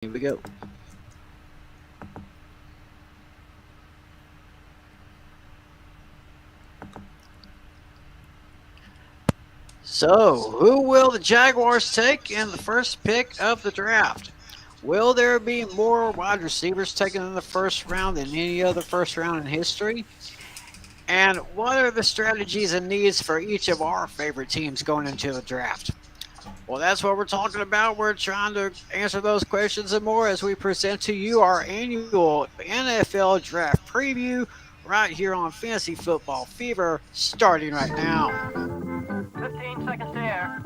Here we go. So, who will the Jaguars take in the first pick of the draft? Will there be more wide receivers taken in the first round than any other first round in history? And what are the strategies and needs for each of our favorite teams going into the draft? Well, that's what we're talking about. We're trying to answer those questions and more as we present to you our annual NFL Draft Preview right here on Fantasy Football Fever, starting right now. 15 seconds to air.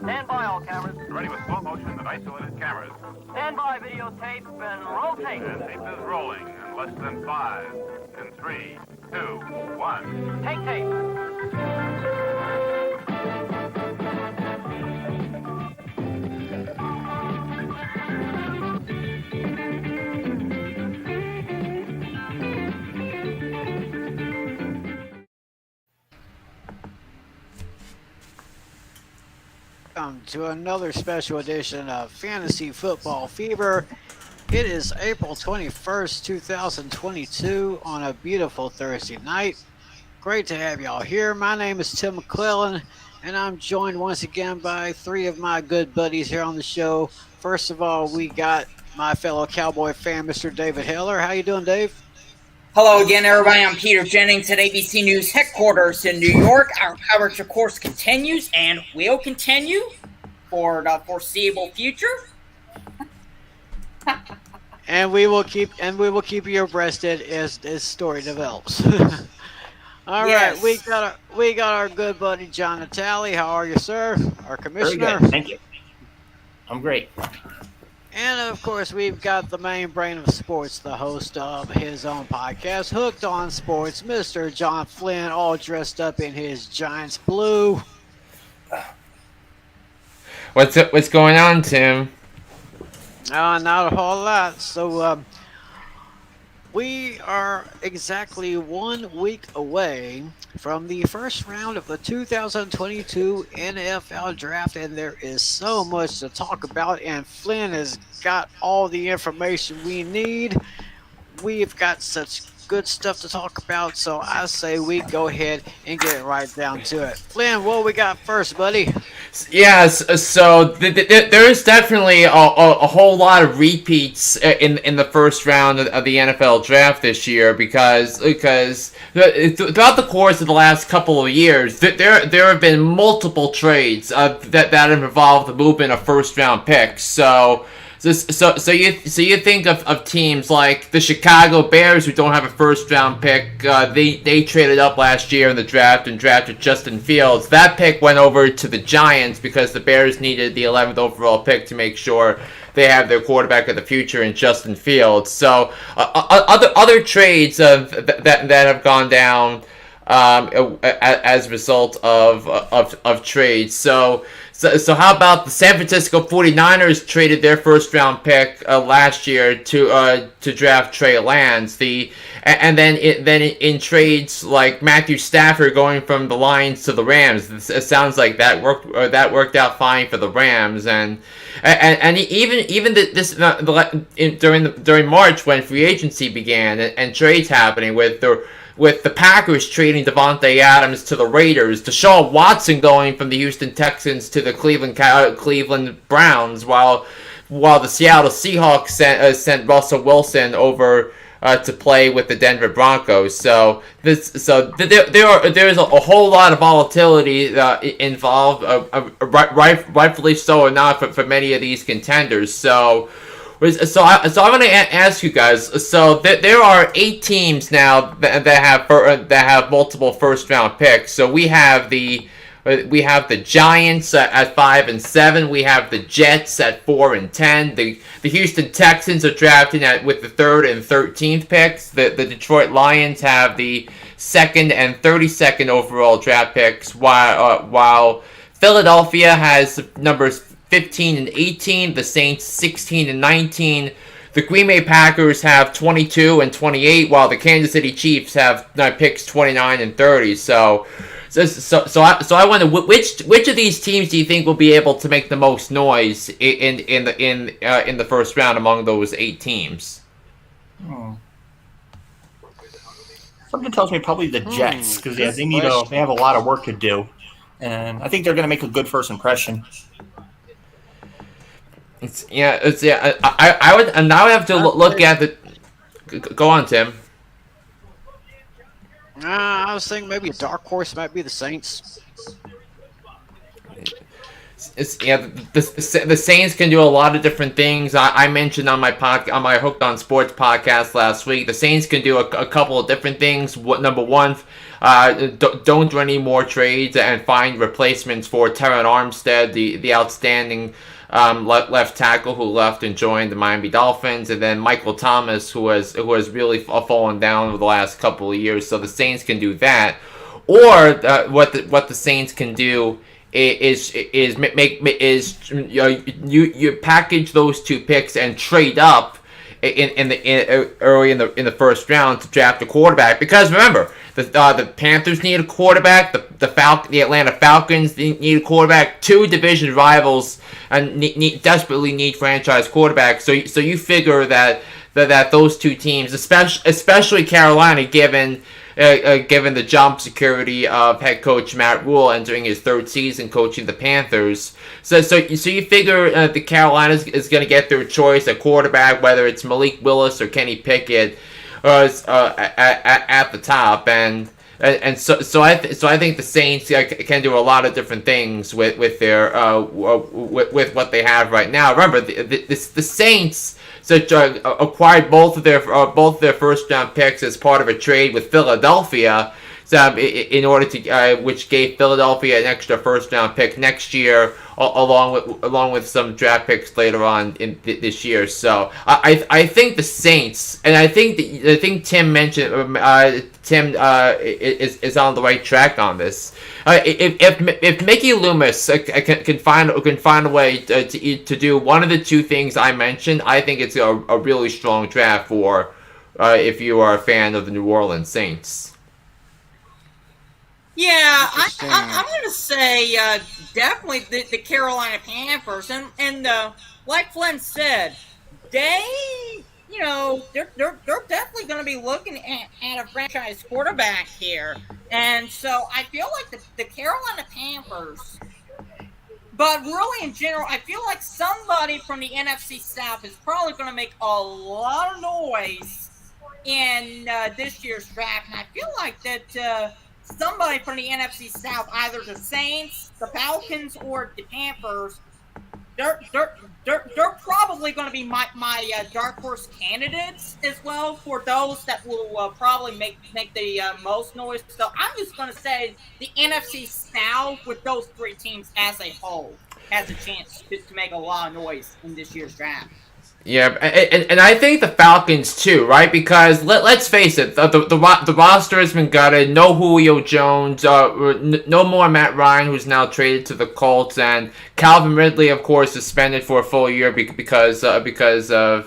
Stand by, all cameras. Ready with slow motion and isolated cameras. Stand by, videotape, and rotate. And tape is rolling in less than 5, in 3, 2, 1. Take tape. Welcome to another special edition of Fantasy Football Fever. It is April 21st, 2022 on a beautiful Thursday night. Great to have y'all here. My name is Tim McClellan, and I'm joined once again by three of my good buddies here on the show. First of all, we got my fellow Cowboy fan, Mr. David Heller. How you doing, Dave? Hello again, everybody. I'm Peter Jennings at ABC News headquarters in New York. Our coverage, of course, continues and will continue for the foreseeable future. And we will keep you abreast as this story develops. All Yes. right, we got our good buddy John Natale. How are you, sir? Our Very commissioner. good. Thank you. I'm great. And of course, we've got the main brain of sports, the host of his own podcast, Hooked on Sports, Mr. John Flynn, all dressed up in his Giants blue. What's going on, Tim? Not a whole lot. So we are exactly 1 week away from the first round of the 2022 NFL Draft, and there is so much to talk about, and Flynn has got all the information we need. We've got such good stuff to talk about, so I say we go ahead and get right down to it. Flynn, what we got first, buddy? Yes, so there is definitely a whole lot of repeats in the first round of the NFL draft this year because throughout the course of the last couple of years, there have been multiple trades that have involved the movement of first round picks. So you think of teams like the Chicago Bears, who don't have a first round pick. They traded up last year in the draft and drafted Justin Fields. That pick went over to the Giants because the Bears needed the 11th overall pick to make sure they have their quarterback of the future in Justin Fields. So other trades that have gone down as a result of trades. So how about the San Francisco 49ers traded their first round pick last year to draft Trey Lance. And then in trades like Matthew Stafford going from the Lions to the Rams, it sounds like that worked out fine for the Rams. And even during March when free agency began and trades happening with the Packers trading Devontae Adams to the Raiders, Deshaun Watson going from the Houston Texans to the Cleveland Browns, while the Seattle Seahawks sent Russell Wilson over to play with the Denver Broncos. So there is a whole lot of volatility involved, rightfully so or not, for many of these contenders. So I want to ask you guys. So there are 8 teams now that have multiple first round picks. So we have the Giants at 5 and 7. We have the Jets at 4 and 10. The Houston Texans are drafting with the 3rd and 13th picks. The Detroit Lions have the 2nd and 32nd overall draft picks, while Philadelphia has numbers 15 and 18, the Saints 16 and 19. The Green Bay Packers have 22 and 28, while the Kansas City Chiefs have picks 29 and 30. So I wonder which of these teams do you think will be able to make the most noise in the first round among those 8 teams? Something tells me probably the Jets, because they have a lot of work to do, and I think they're going to make a good first impression. I would have to look at the. Go on, Tim. I was thinking maybe a dark horse might be the Saints. The Saints can do a lot of different things. I mentioned on my Hooked on Sports podcast last week, the Saints can do a couple of different things. Number one, don't do any more trades and find replacements for Terron Armstead, the outstanding left tackle who left and joined the Miami Dolphins, and then Michael Thomas, who has really fallen down over the last couple of years. So the Saints can do that, or what the Saints can do is you package those 2 picks and trade up early in the first round to draft a quarterback. Because remember, the Panthers need a quarterback, the Atlanta Falcons need a quarterback. 2 division rivals and desperately need franchise quarterbacks. So you figure that those 2 teams, especially Carolina, given the job security of head coach Matt Rule entering his 3rd season coaching the Panthers. So you figure the Carolina is going to get their choice at quarterback, whether it's Malik Willis or Kenny Pickett, at the top, and so I think the Saints can do a lot of different things with what they have right now. Remember, the Saints acquired both of their first round picks as part of a trade with Philadelphia, in order to which gave Philadelphia an extra first round pick next year, along with some draft picks later on in this year. So I think the Saints, and I think Tim mentioned Tim is on the right track on this. If Mickey Loomis can find a way to do one of the 2 things I mentioned, I think it's a really strong draft for if you are a fan of the New Orleans Saints. Yeah, I'm going to say definitely the Carolina Panthers, and like Flynn said, they're definitely going to be looking at a franchise quarterback here, and so I feel like the Carolina Panthers, but really in general, I feel like somebody from the NFC South is probably going to make a lot of noise in this year's draft, and I feel like that. Somebody from the NFC South, either the Saints, the Falcons, or the Panthers, they're probably going to be my dark horse candidates as well, for those that will probably make the most noise. So I'm just going to say the NFC South, with those 3 teams as a whole, has a chance to make a lot of noise in this year's draft. Yeah, and I think the Falcons too, right? Because let's face it, the roster has been gutted. No Julio Jones, no more Matt Ryan, who's now traded to the Colts, and Calvin Ridley, of course, suspended for a full year because of illegal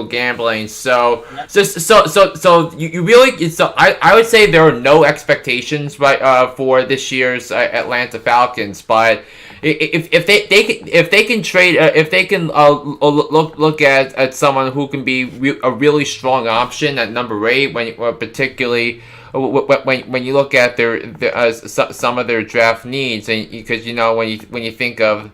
gambling. So you really, I would say there are no expectations, right, for this year's Atlanta Falcons, but if they can trade, if they can look at someone who can be a really strong option at number 8, particularly when you look at their some of their draft needs, and because when you think of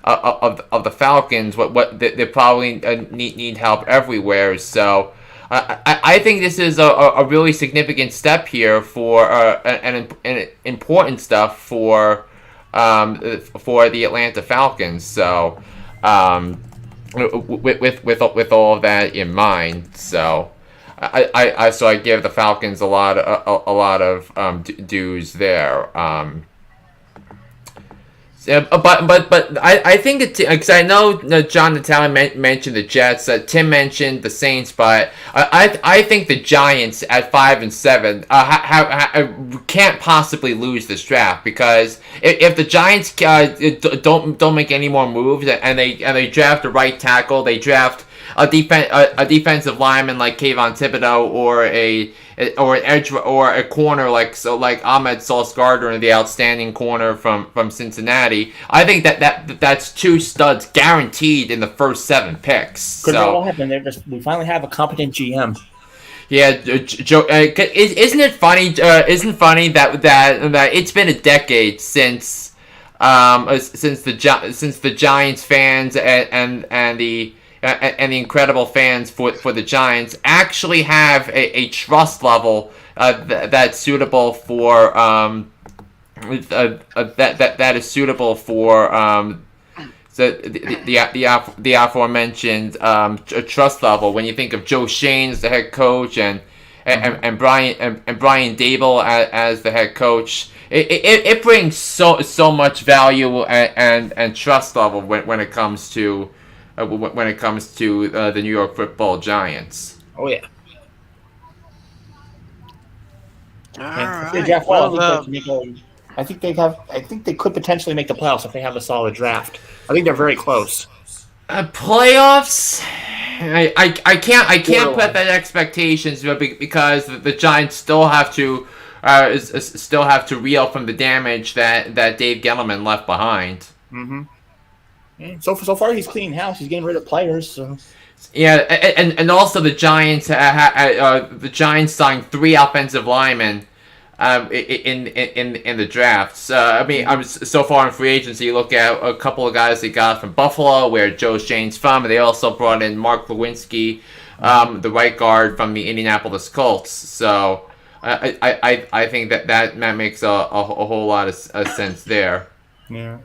the Falcons, what they probably need help everywhere. So I think this is a really significant step here for an important stuff for the Atlanta Falcons. So with all of that in mind, so I give the Falcons a lot of dues there. But I think because I know John Natale mentioned the Jets, Tim mentioned the Saints, but I think the Giants at 5 and 7 can't possibly lose this draft, because if the Giants don't make any more moves and they draft a right tackle, they draft a defensive lineman like Kayvon Thibodeau or an edge or a corner like Ahmed Sauce Gardner, the outstanding corner from Cincinnati. I think that's 2 studs guaranteed in the first 7 picks. Could So all happen. We finally have a competent GM. yeah, Joe, isn't it funny? Isn't funny that it's been a decade since the Giants fans and the incredible fans for the Giants actually have a trust level that's suitable for that is suitable for the aforementioned trust level. When you think of Joe Shane as the head coach and Brian Daboll as the head coach, it brings so much value and trust level when it comes to the New York Football Giants. Oh yeah. All And if right. they draft well, Well, I think they could potentially make the playoffs if they have a solid draft. I think they're very close. Playoffs. I can't put that expectations because the Giants still have to reel from the damage that Dave Gettleman left behind. Mm-hmm. Yeah, so far he's cleaning house. He's getting rid of players. So. Yeah, and also the Giants signed 3 offensive linemen in the drafts. I mean, so far in free agency, you look at a couple of guys they got from Buffalo, where Joe Shane's from, and they also brought in Mark Lewinsky, the right guard from the Indianapolis Colts. So I think that makes a whole lot of sense there. Yeah.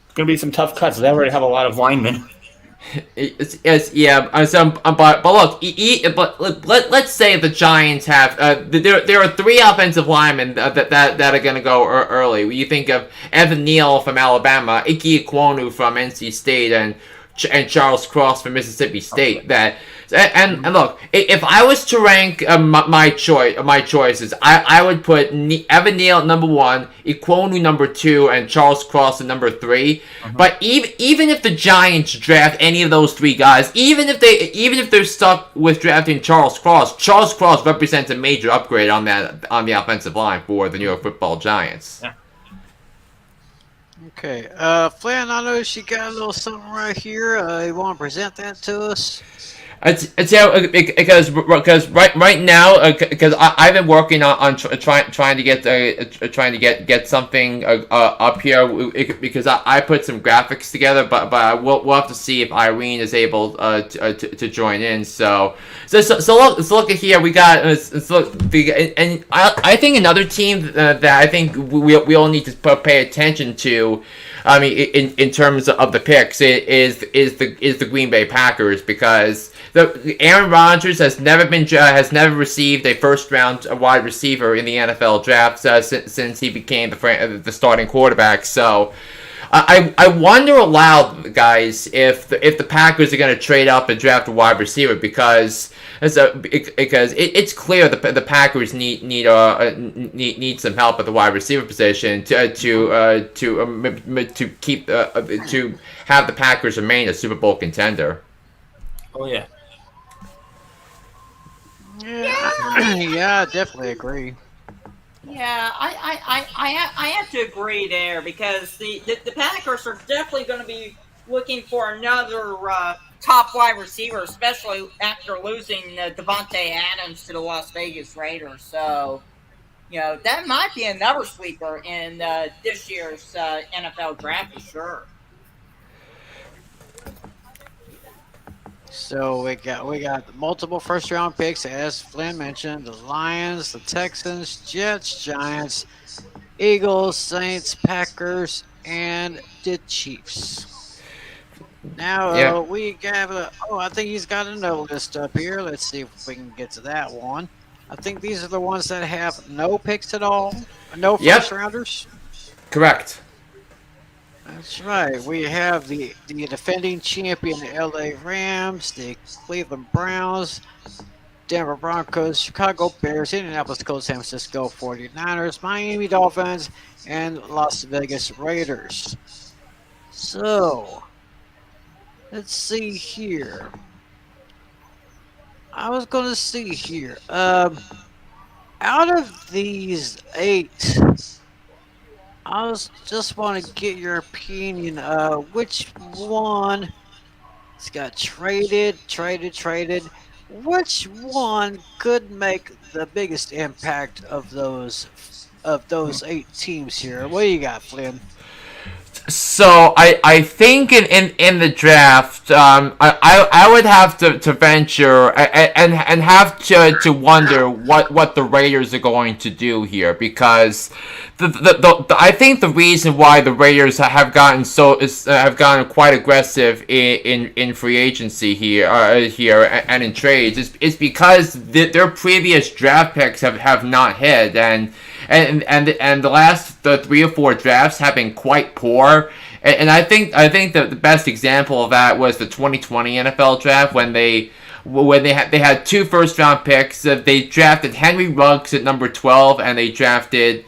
It's going to be some tough cuts. They already have a lot of linemen. Yeah. But look, let's say the Giants have there are 3 offensive linemen that are going to go early. You think of Evan Neal from Alabama, Ike Ekwonu from NC State, and Charles Cross from Mississippi State. And look, if I was to rank my choices, I would put Evan Neal at number 1, Ekwonu number 2, and Charles Cross at number 3. But even if the Giants draft any of those 3 guys, even if they're stuck with drafting Charles Cross represents a major upgrade on the offensive line for the New York Football Giants. Yeah. okay. Flan, I know you got a little something right here. You want to present that to us? Because right now because I've been working on trying to get something up here because I put some graphics together, but we'll have to see if Irene is able to join in. So look at here, we got and I think another team that I think we all need to pay attention to. I mean, in terms of the picks, is the Green Bay Packers, because Aaron Rodgers has never received a first-round wide receiver in the NFL draft since he became the starting quarterback. So I wonder aloud, guys, if the Packers are going to trade up and draft a wide receiver, because it's clear the Packers need some help at the wide receiver position to keep to have the Packers remain a Super Bowl contender. Oh yeah. Yeah, I definitely agree. Yeah, I have to agree there, because the Packers are definitely going to be looking for another top wide receiver, especially after losing Devontae Adams to the Las Vegas Raiders. So, that might be another sleeper in this year's NFL draft for sure. So we got multiple first round picks, as Flynn mentioned: the Lions, the Texans, Jets, Giants, Eagles, Saints, Packers, and the Chiefs. Now we have I think he's got another list up here. Let's see if we can get to that one. I think these are the ones that have no picks at all, no first rounders. Correct. That's right. We have the defending champion, the LA Rams, the Cleveland Browns, Denver Broncos, Chicago Bears, Indianapolis Colts, San Francisco 49ers, Miami Dolphins, and Las Vegas Raiders. So, Let's see here. I was gonna see here. Out of these 8, I was just want to get your opinion. Which one got traded? Which one could make the biggest impact of those 8 teams here? What do you got, Flynn? So I think in the draft, I would have to venture and have to wonder what the Raiders are going to do here, because I think the reason why the Raiders have gotten quite aggressive in free agency here and in trades is because their previous draft picks have not hit, and the last 3 or 4 drafts have been quite poor. And I think that the best example of that was the 2020 NFL draft when they had 2 first-round picks. They drafted Henry Ruggs at number 12, and they drafted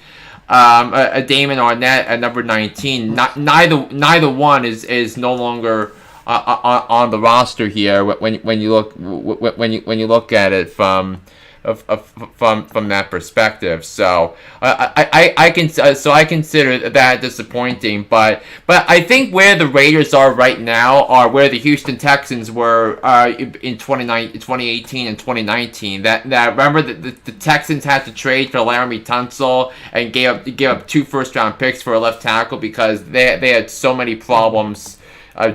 a Damon Arnett at number 19. Neither one is no longer on the roster here when you look at it from that perspective. So I consider that disappointing, but I think where the Raiders are right now are where the Houston Texans were in 2018 and 2019. That remember that the Texans had to trade for Laramie Tunsil and gave up 2 first-round picks for a left tackle because they had so many problems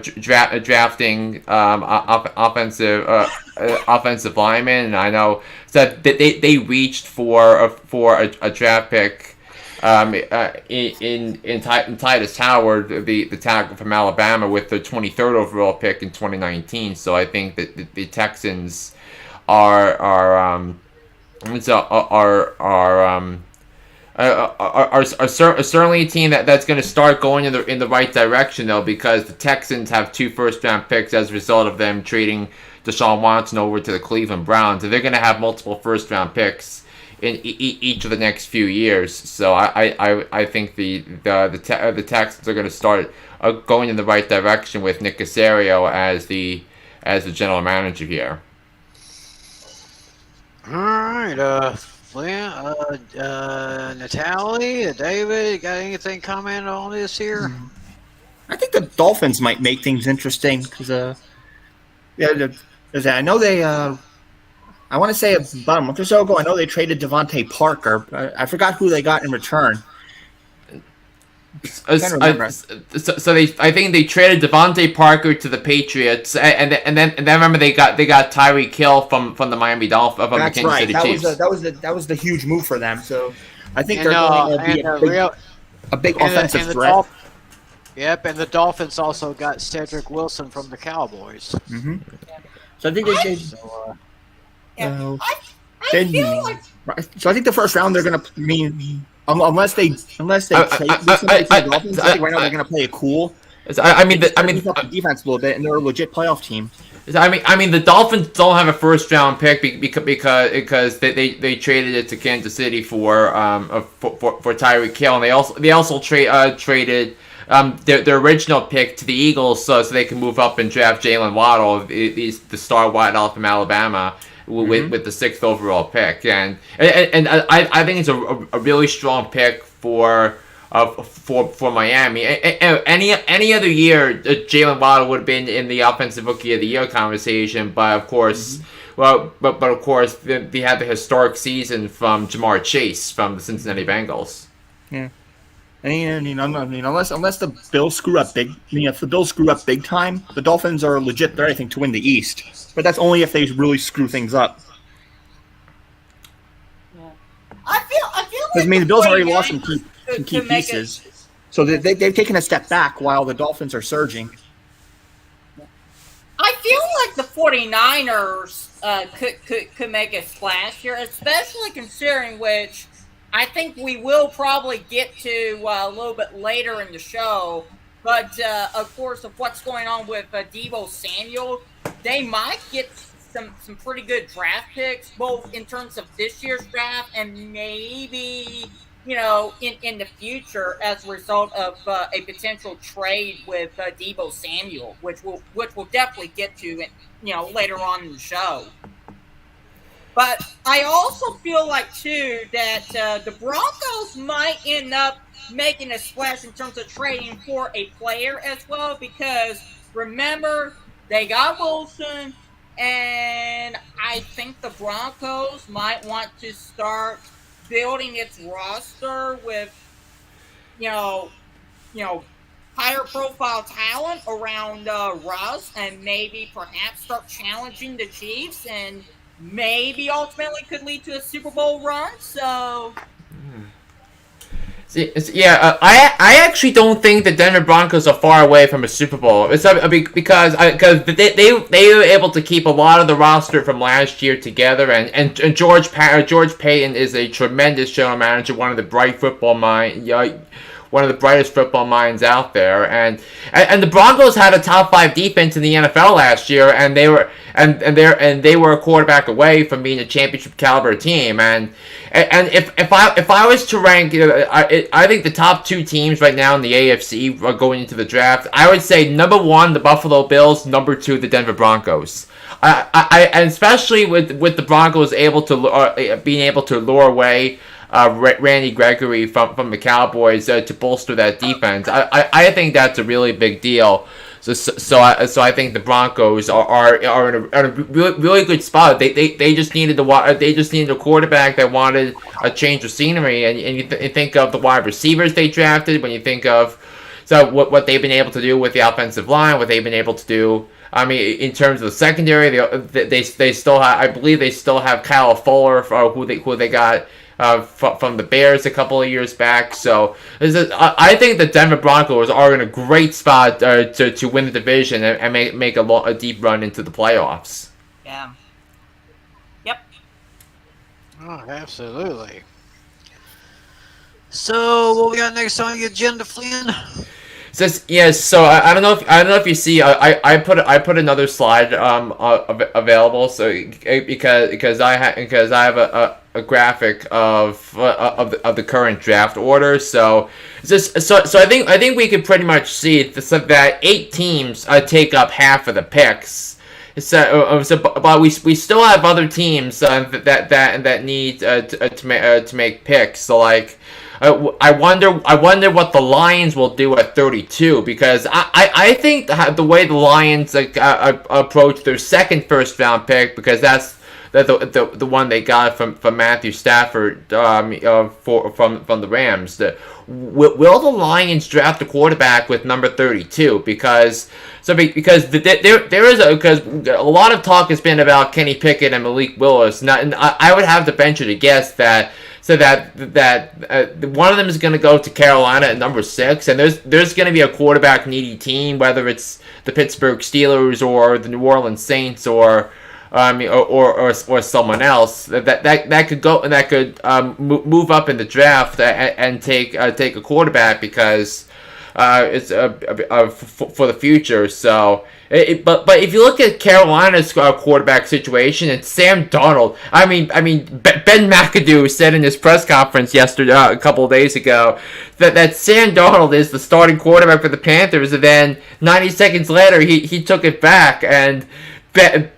drafting offensive linemen. And I know that they reached for a draft pick in Titus Howard, the tackle from Alabama, with the 23rd overall pick in 2019. So I think that the Texans are certainly a team that's going to start going in the right direction, though, because the Texans have 2 first-round picks as a result of them trading Deshaun Watson over to the Cleveland Browns, and they're going to have multiple first-round picks in each of the next few years. So I think the Texans are going to start going in the right direction with Nick Caserio as the general manager here. All right, Flynn, Natalie, David, got anything comment on this here? I think the Dolphins might make things interesting because, I know they. I want to say about a month or so ago, I know they traded Devontae Parker. I forgot who they got in return. I think they traded Devontae Parker to the Patriots, and then remember they got Tyreek Hill from the Miami Dolphins, from the Kansas City Chiefs. That was the huge move for them. So I think they're going to be a big offensive threat. Yep, and the Dolphins also got Cedric Wilson from the Cowboys. Mm-hmm. So I think they did. So I think the first round they're going to unless they trade somebody the Dolphins, I think right now they're going to play it cool. The defense a little bit, and they're a legit playoff team. I mean, the Dolphins don't have a first-round pick because they traded it to Kansas City for Tyreek Hill, and they also traded their original pick to the Eagles so they can move up and draft Jalen Waddle, the star wide out from Alabama, with the 6th overall pick, and I think it's a really strong pick for Miami. Any other year, Jalen Waddle would have been in the Offensive Rookie of the Year conversation, but of course, of course, they had the historic season from Jamar Chase from the Cincinnati Bengals. Yeah. Unless the Bills screw up big, if the Bills screw up big time, the Dolphins are legit there, I think, to win the East. But that's only if they really screw things up. Yeah. I feel like the Bills already lost some key pieces, so they've taken a step back while the Dolphins are surging. I feel like the 49ers could make a splash here, especially considering which I think we will probably get to a little bit later in the show. But, of course, of what's going on with Deebo Samuel, they might get some pretty good draft picks, both in terms of this year's draft and maybe in the future as a result of a potential trade with Deebo Samuel, which we'll definitely get to, later on in the show. But I also feel like too that the Broncos might end up making a splash in terms of trading for a player as well, because remember they got Wilson, and I think the Broncos might want to start building its roster with, higher profile talent around Russ, and maybe perhaps start challenging the Chiefs, and maybe ultimately could lead to a Super Bowl run. So. Yeah, I actually don't think the Denver Broncos are far away from a Super Bowl. It's because they were able to keep a lot of the roster from last year together, and George Payton is a tremendous general manager, one of the brightest football minds out there, and the Broncos had a top 5 defense in the NFL last year, and they were a quarterback away from being a championship caliber team, and if I was to rank, I think the top 2 teams right now in the AFC are going into the draft. I would say number 1 the Buffalo Bills, number 2 the Denver Broncos. And especially with the Broncos being able to lure away Randy Gregory from the Cowboys to bolster that defense. I think that's a really big deal. So I think the Broncos are in a really good spot. They just needed a quarterback that wanted a change of scenery, and you think of the wide receivers they drafted. When you think of what they've been able to do with the offensive line, what they've been able to do. I mean, in terms of the secondary, they still have, I believe they still have Kyle Fuller, who they got from the Bears a couple of years back. So I think the Denver Broncos are in a great spot to win the division and make a deep run into the playoffs. Yeah. Yep. Oh, absolutely. So what we got next on the agenda, Flynn? So I don't know if you see, I put another slide available, so because I have a graphic of the current draft order. So I think we can pretty much see that 8 teams take up half of the picks. But we still have other teams that need to make picks. So like. I wonder what the Lions will do at 32, because I think the way the Lions approach their second first round pick, because that's the one they got from Matthew Stafford from the Rams. Will the Lions draft a quarterback with number 32? Because there is a lot of talk has been about Kenny Pickett and Malik Willis. And I would have to venture to guess that one of them is going to go to Carolina at number 6, and there's going to be a quarterback needy team, whether it's the Pittsburgh Steelers or the New Orleans Saints or someone else that could go and that could move up in the draft and take a quarterback, because it's for the future. So. But if you look at Carolina's quarterback situation, it's Sam Darnold. I mean, Ben McAdoo said in his press conference yesterday, a couple of days ago, that Sam Darnold is the starting quarterback for the Panthers, and then 90 seconds later, he took it back, and Ben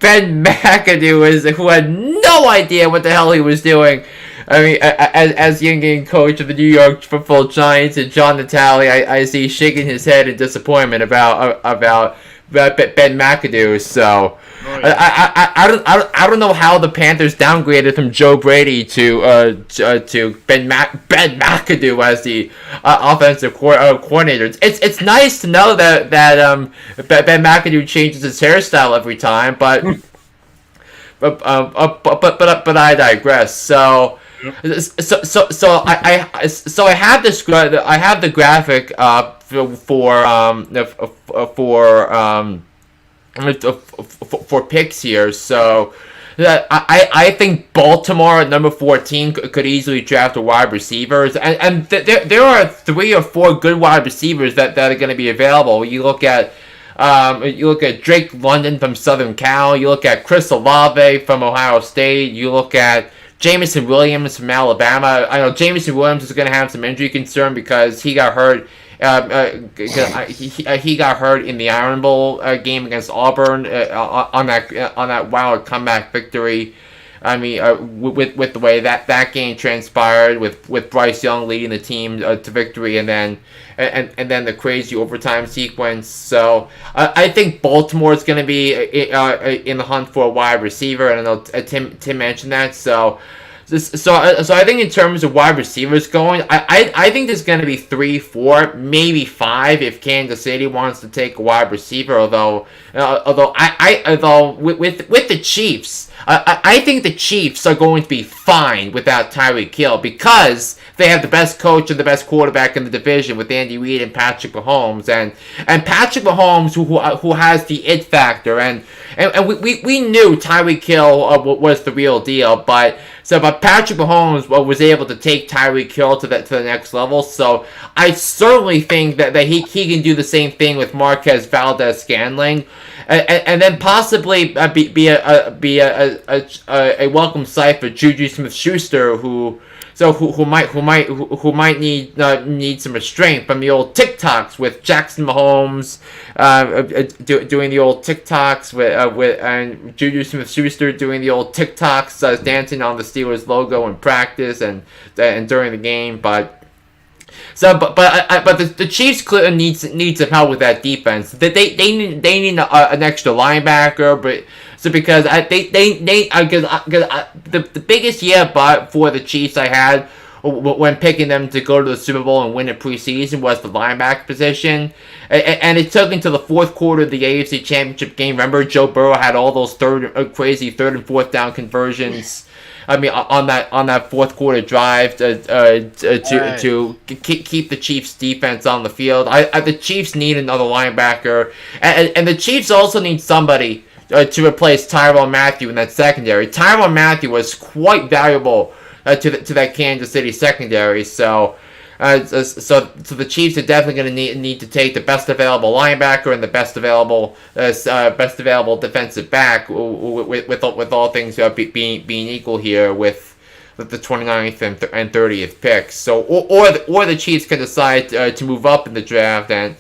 McAdoo who had no idea what the hell he was doing. I mean, as the young coach of the New York Football Giants, and John Natale, I see shaking his head in disappointment about Ben McAdoo. So I don't know how the Panthers downgraded from Joe Brady to Ben McAdoo as the offensive coordinator. It's nice to know that Ben McAdoo changes his hairstyle every time, but I digress. So I have the graphic for picks here. So I think Baltimore at number 14 could easily draft a wide receivers, and there are 3 or 4 good wide receivers that are going to be available. You look at Drake London from Southern Cal. You look at Chris Olave from Ohio State. You look at Jamison Williams from Alabama. I know Jamison Williams is going to have some injury concern because he got hurt. He got hurt in the Iron Bowl game against Auburn on that wild comeback victory. I mean, with the way that game transpired, with Bryce Young leading the team to victory, and then the crazy overtime sequence. So I think Baltimore is going to be in the hunt for a wide receiver, and I know Tim mentioned that. So I think in terms of wide receivers going, I think there's going to be 3, 4, maybe 5 if Kansas City wants to take a wide receiver. Although with the Chiefs, I think the Chiefs are going to be fine without Tyreek Hill because they have the best coach and the best quarterback in the division with Andy Reid and Patrick Mahomes, and Patrick Mahomes who has the it factor, and we knew Tyreek Hill was the real deal, but Patrick Mahomes was able to take Tyreek Hill to the next level. So I certainly think that he can do the same thing with Marquez Valdes-Scantling, and then possibly be a welcome sight for Juju Smith-Schuster, who might need some restraint from the old TikToks with Jackson Mahomes doing the old TikToks with and Juju Smith-Schuster doing the old TikToks, dancing on the Steelers logo in practice and during the game, but the Chiefs clearly need some help with that defense. They need an extra linebacker, but. So because the biggest but for the Chiefs I had when picking them to go to the Super Bowl and win it preseason was the linebacker position, and it took until the fourth quarter of the AFC Championship game. Remember, Joe Burrow had all those crazy third and fourth down conversions. I mean, on that fourth quarter drive to keep the Chiefs defense on the field. The Chiefs need another linebacker, and the Chiefs also need somebody to replace Tyrann Mathieu in that secondary. Tyrann Mathieu was quite valuable to that Kansas City secondary. So the Chiefs are definitely going to need to take the best available linebacker and the best available defensive back. With all things being equal here with the 29th and 30th picks. So or the Chiefs can decide to move up in the draft and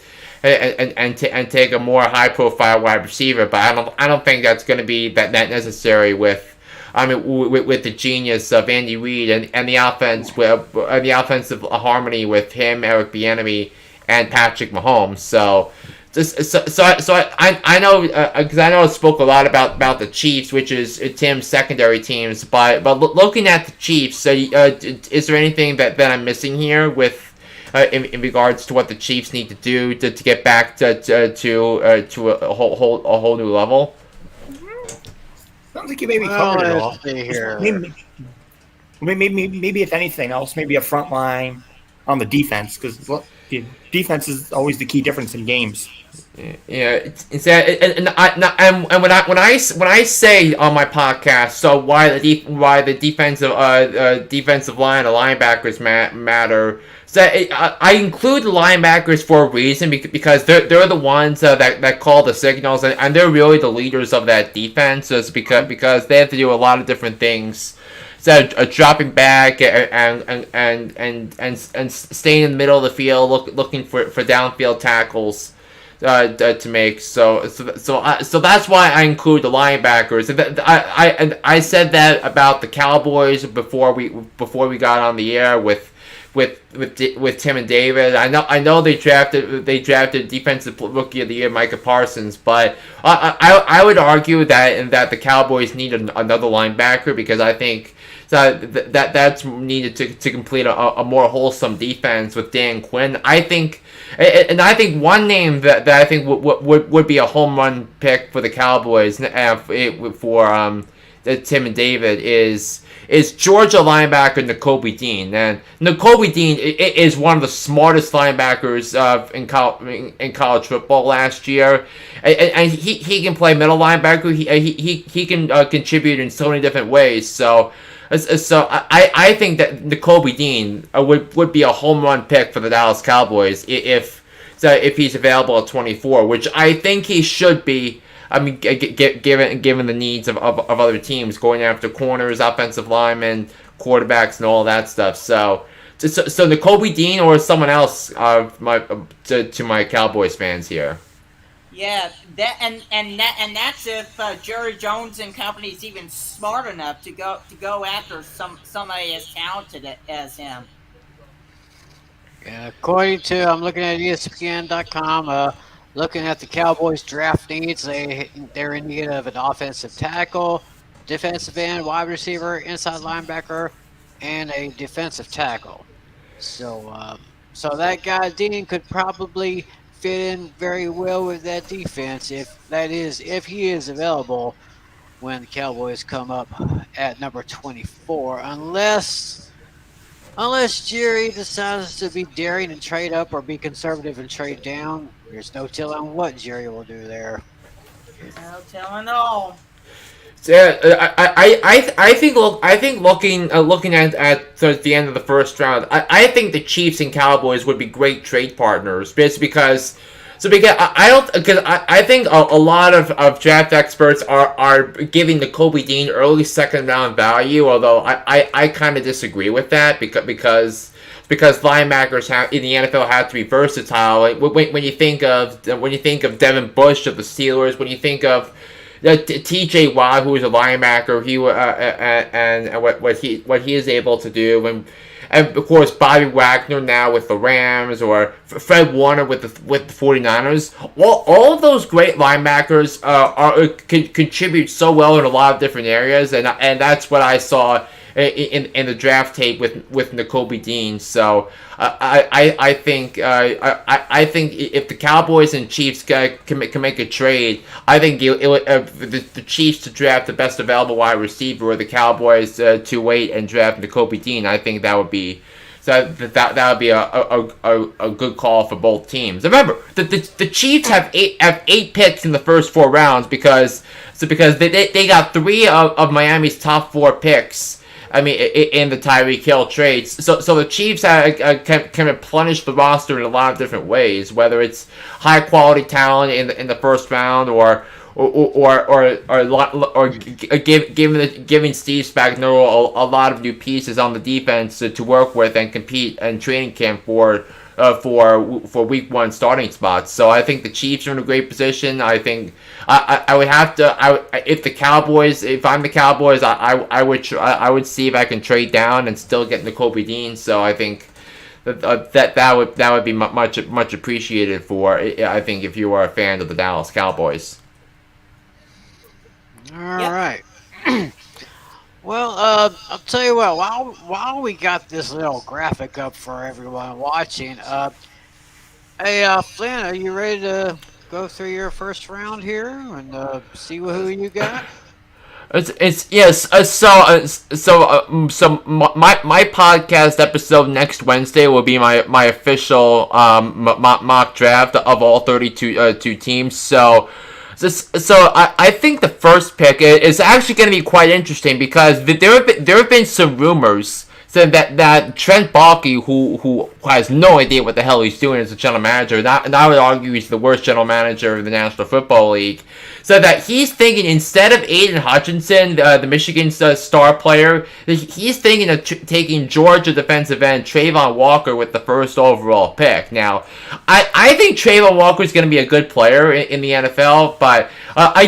take a more high-profile wide receiver, but I don't think that's going to be that necessary with the genius of Andy Reid and the offense and the offensive harmony with him, Eric Bieniemy, and Patrick Mahomes. So I know because I know I spoke a lot about the Chiefs, which is Tim's secondary teams, but looking at the Chiefs, is there anything that I'm missing here with? In regards to what the Chiefs need to do to get back to a whole new level? I don't think you maybe covered it all. Maybe if anything else, maybe a front line on the defense, because the defense is always the key difference in games. Yeah, and when I say on my podcast, so why the defensive line and linebackers matter. So I include the linebackers for a reason because they're the ones that call the signals and they're really the leaders of that defense. Just because they have to do a lot of different things. So dropping back and staying in the middle of the field, looking for downfield tackles. To make so that's why I include the linebackers. And I said that about the Cowboys before we got on the air with Tim and David. I know they drafted defensive rookie of the year Micah Parsons, but I would argue that the Cowboys need another linebacker because I think that's needed to complete a more wholesome defense with Dan Quinn. I think one name that I think would be a home run pick for the Cowboys for Tim and David is Georgia linebacker Nakobe Dean. And Nakobe Dean is one of the smartest linebackers in college football last year. And he can play middle linebacker. He can contribute in so many different ways. So I think that Nakobe Dean would be a home run pick for the Dallas Cowboys if he's available at 24, which I think he should be. I mean, given the needs of other teams, going after corners, offensive linemen, quarterbacks, and all that stuff. So Nakobe Dean or someone else, to my Cowboys fans here. Yeah, that's if Jerry Jones and company is even smart enough to go after somebody as talented as him. Yeah, according to, I'm looking at ESPN.com, looking at the Cowboys draft needs, they're in need of an offensive tackle, defensive end, wide receiver, inside linebacker, and a defensive tackle. So that guy Dean could probably fit in very well with that defense if he is available when the Cowboys come up at number 24, unless Jerry decides to be daring and trade up or be conservative and trade down. There's no telling what Jerry will do there. No telling at all. So, I think looking at the end of the first round, I think the Chiefs and Cowboys would be great trade partners, because I think a lot of draft experts are giving Nakobe Dean early second round value, although I kind of disagree with that because linebackers in the NFL have to be versatile. Like, when you think of Devin Bush of the Steelers, when you think of T.J. Watt, who is a linebacker, and what he is able to do, and of course Bobby Wagner now with the Rams, or Fred Warner with the 49ers. All of those great linebackers contribute so well in a lot of different areas, and that's what I saw in the draft tape with Nakobe Dean. So I think if the Cowboys and Chiefs can make a trade, I think the Chiefs to draft the best available wide receiver, or the Cowboys to wait and draft Nakobe Dean. I think that would be a good call for both teams. Remember, the Chiefs have eight picks in the first 4 rounds because they got 3 of Miami's top 4 picks. I mean, in the Tyreek Hill trades, so the Chiefs can replenish the roster in a lot of different ways, whether it's high quality talent in the first round, or giving Steve Spagnuolo a lot of new pieces on the defense to work with and compete in training camp for week 1 starting spots. So I think the Chiefs are in a great position. I think I would have to, if I'm the Cowboys, I would see if I can trade down and still get Nakobe Dean. So I think that would be much appreciated I think, if you are a fan of the Dallas Cowboys. All right. Well, I'll tell you what. While we got this little graphic up for everyone watching, hey, Flynn, are you ready to go through your first round here and see who you got? It's yes. So my podcast episode next Wednesday will be my official mock draft of all 32 teams. So I think the first pick is actually going to be quite interesting, because there have been some rumors saying that Trent Baalke, who has no idea what the hell he's doing as a general manager, and I would argue he's the worst general manager in the National Football League, so that he's thinking, instead of Aiden Hutchinson, the Michigan star player, he's thinking of taking Georgia defensive end Trayvon Walker with the first overall pick. Now, I think Trayvon Walker is going to be a good player in the NFL, but I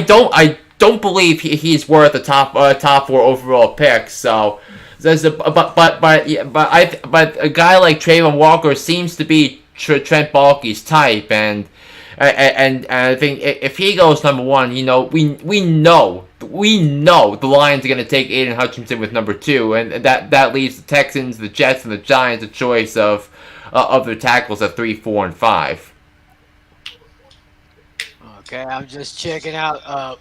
don't believe he's worth a top 4 overall pick. So, but a guy like Trayvon Walker seems to be Trent Baalke's type, and I think if he goes number 1, we know the Lions are going to take Aiden Hutchinson with number 2, and that leaves the Texans, the Jets, and the Giants a choice of their tackles at 3, 4, and 5. Okay, I'm just checking out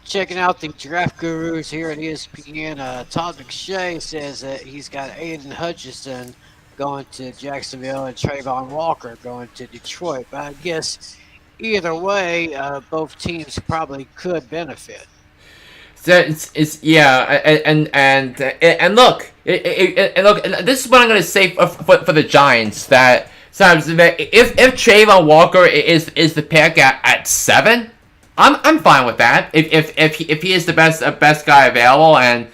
the draft gurus here at ESPN. Todd McShay says that he's got Aiden Hutchinson going to Jacksonville and Trayvon Walker going to Detroit. But I guess either way, both teams probably could benefit. So it's yeah, and look, this is what I'm going to say for the Giants, that if Trayvon Walker is the pick at 7. I'm fine with that. If he is the best guy available, and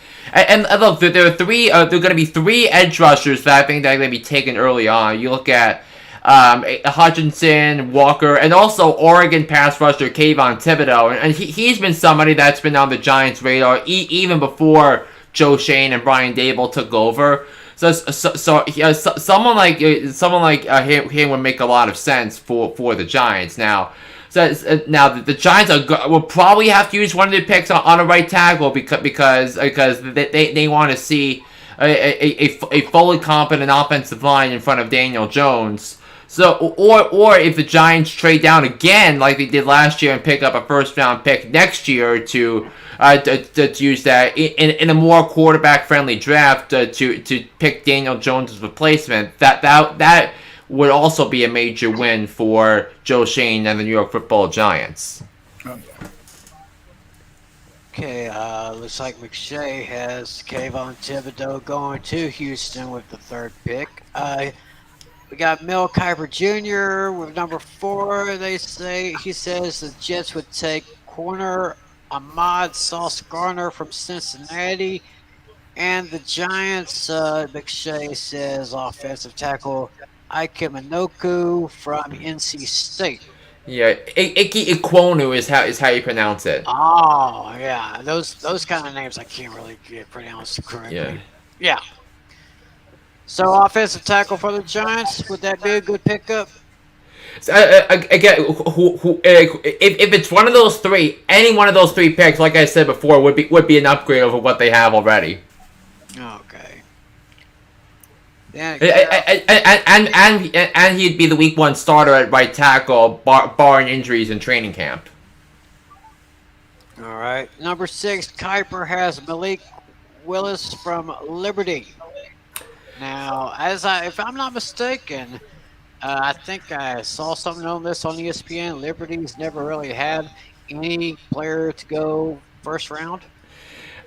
look, there are going to be 3 edge rushers that I think that are going to be taken early on. You look at Hutchinson, Walker, and also Oregon pass rusher Kayvon Thibodeau, and he's been somebody that's been on the Giants' radar even before Joe Shane and Brian Dable took over. So someone like him would make a lot of sense for the Giants now. Now the Giants will probably have to use one of the picks on a right tackle because they want to see a fully competent offensive line in front of Daniel Jones. So or if the Giants trade down again like they did last year and pick up a first round pick next year to use that in a more quarterback friendly draft to pick Daniel Jones' replacement, that would also be a major win for Joe Shane and the New York Football Giants. Okay, looks like McShay has Kayvon Thibodeau going to Houston with the 3rd pick. We got Mel Kiper Jr. with number 4. He says the Jets would take corner Ahmad Sauce Garner from Cincinnati, and the Giants, McShay says offensive tackle Ike Minoku from NC State. Yeah, Ike Ikwonu is how you pronounce it. Oh yeah, those kind of names I can't really get pronounced correctly. Yeah. So offensive tackle for the Giants, would that be a good pickup? So, again, if it's one of those 3, any one of those 3 picks, like I said before, would be an upgrade over what they have already. Okay. Yeah. And he'd be the week 1 starter at right tackle, barring injuries in training camp. All right. Number 6, Kiper has Malik Willis from Liberty. Now, if I'm not mistaken, I think I saw something on this on ESPN. Liberty's never really had any player to go first round.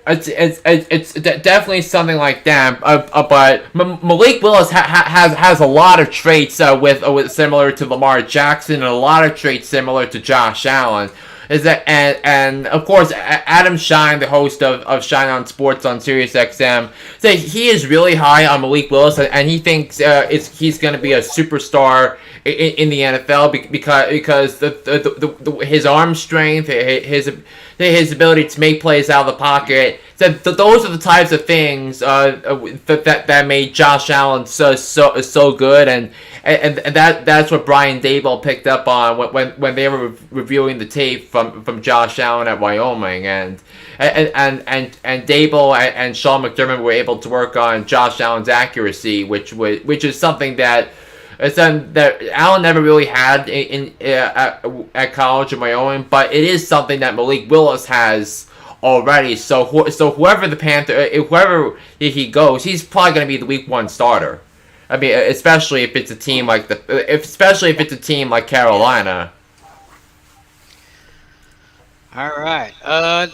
It's definitely something like that. But Malik Willis has a lot of traits with similar to Lamar Jackson and a lot of traits similar to Josh Allen. And of course Adam Shine, the host of Shine on Sports on SiriusXM, said he is really high on Malik Willis, and he thinks he's going to be a superstar in the NFL because his arm strength, his ability to make plays out of the pocket. So those are the types of things that made Josh Allen so good, and that's what Brian Dable picked up on when they were reviewing the tape from Josh Allen at Wyoming, and Dable and Sean McDermott were able to work on Josh Allen's accuracy, which is something that Allen never really had at college in Wyoming, but it is something that Malik Willis has already. So whoever he goes, he's probably going to be the week 1 starter. I mean, especially if it's a team like Carolina. All right.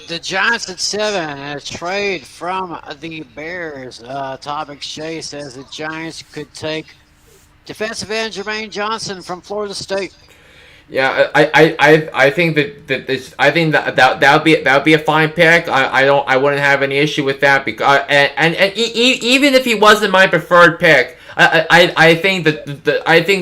The Giants at 7, a trade from the Bears. Todd McShay says the Giants could take defensive end Jermaine Johnson from Florida State. Yeah, I think that would be a fine pick. I wouldn't have any issue with that because even if he wasn't my preferred pick, I think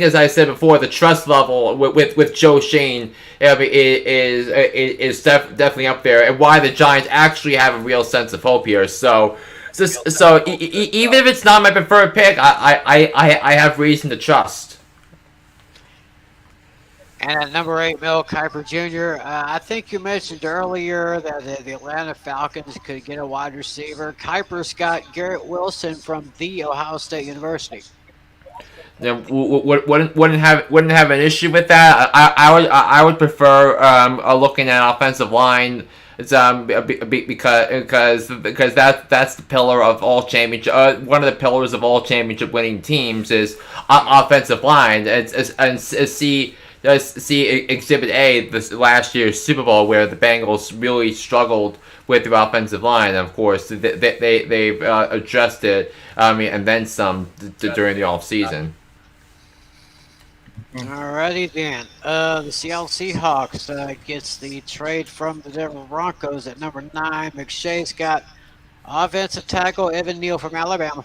as I said before, the trust level with Joe Shane is definitely up there, and why the Giants actually have a real sense of hope here. So even if it's not my preferred pick, I have reason to trust. And at number 8, Mel Kiper Jr., I think you mentioned earlier that the Atlanta Falcons could get a wide receiver. Kiper's got Garrett Wilson from The Ohio State University. Yeah, wouldn't have an issue with that. I would prefer looking at offensive line. It's because that's the pillar of all championship. One of the pillars of all championship winning teams is offensive line. See Exhibit A, this last year's Super Bowl, where the Bengals really struggled with their offensive line. And of course, they've addressed it, and then some during the off season. Alrighty then. The Seattle Seahawks gets the trade from the Denver Broncos at number 9. McShay's got offensive tackle Evan Neal from Alabama.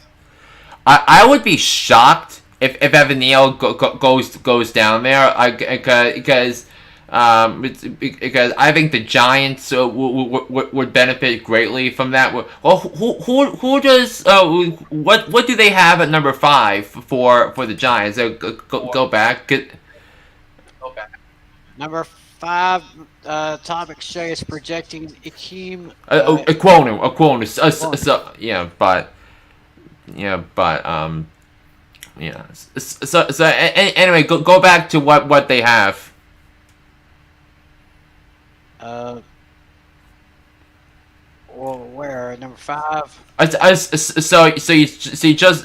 I would be shocked if Evan Neal goes down there. Because I think the Giants would benefit greatly from that. Well, who does what do they have at number 5 for the Giants? Go back. Number 5, Todd McShay is projecting Akeem. Aquonu. So anyway, go back to what they have. Well, where number 5? So you just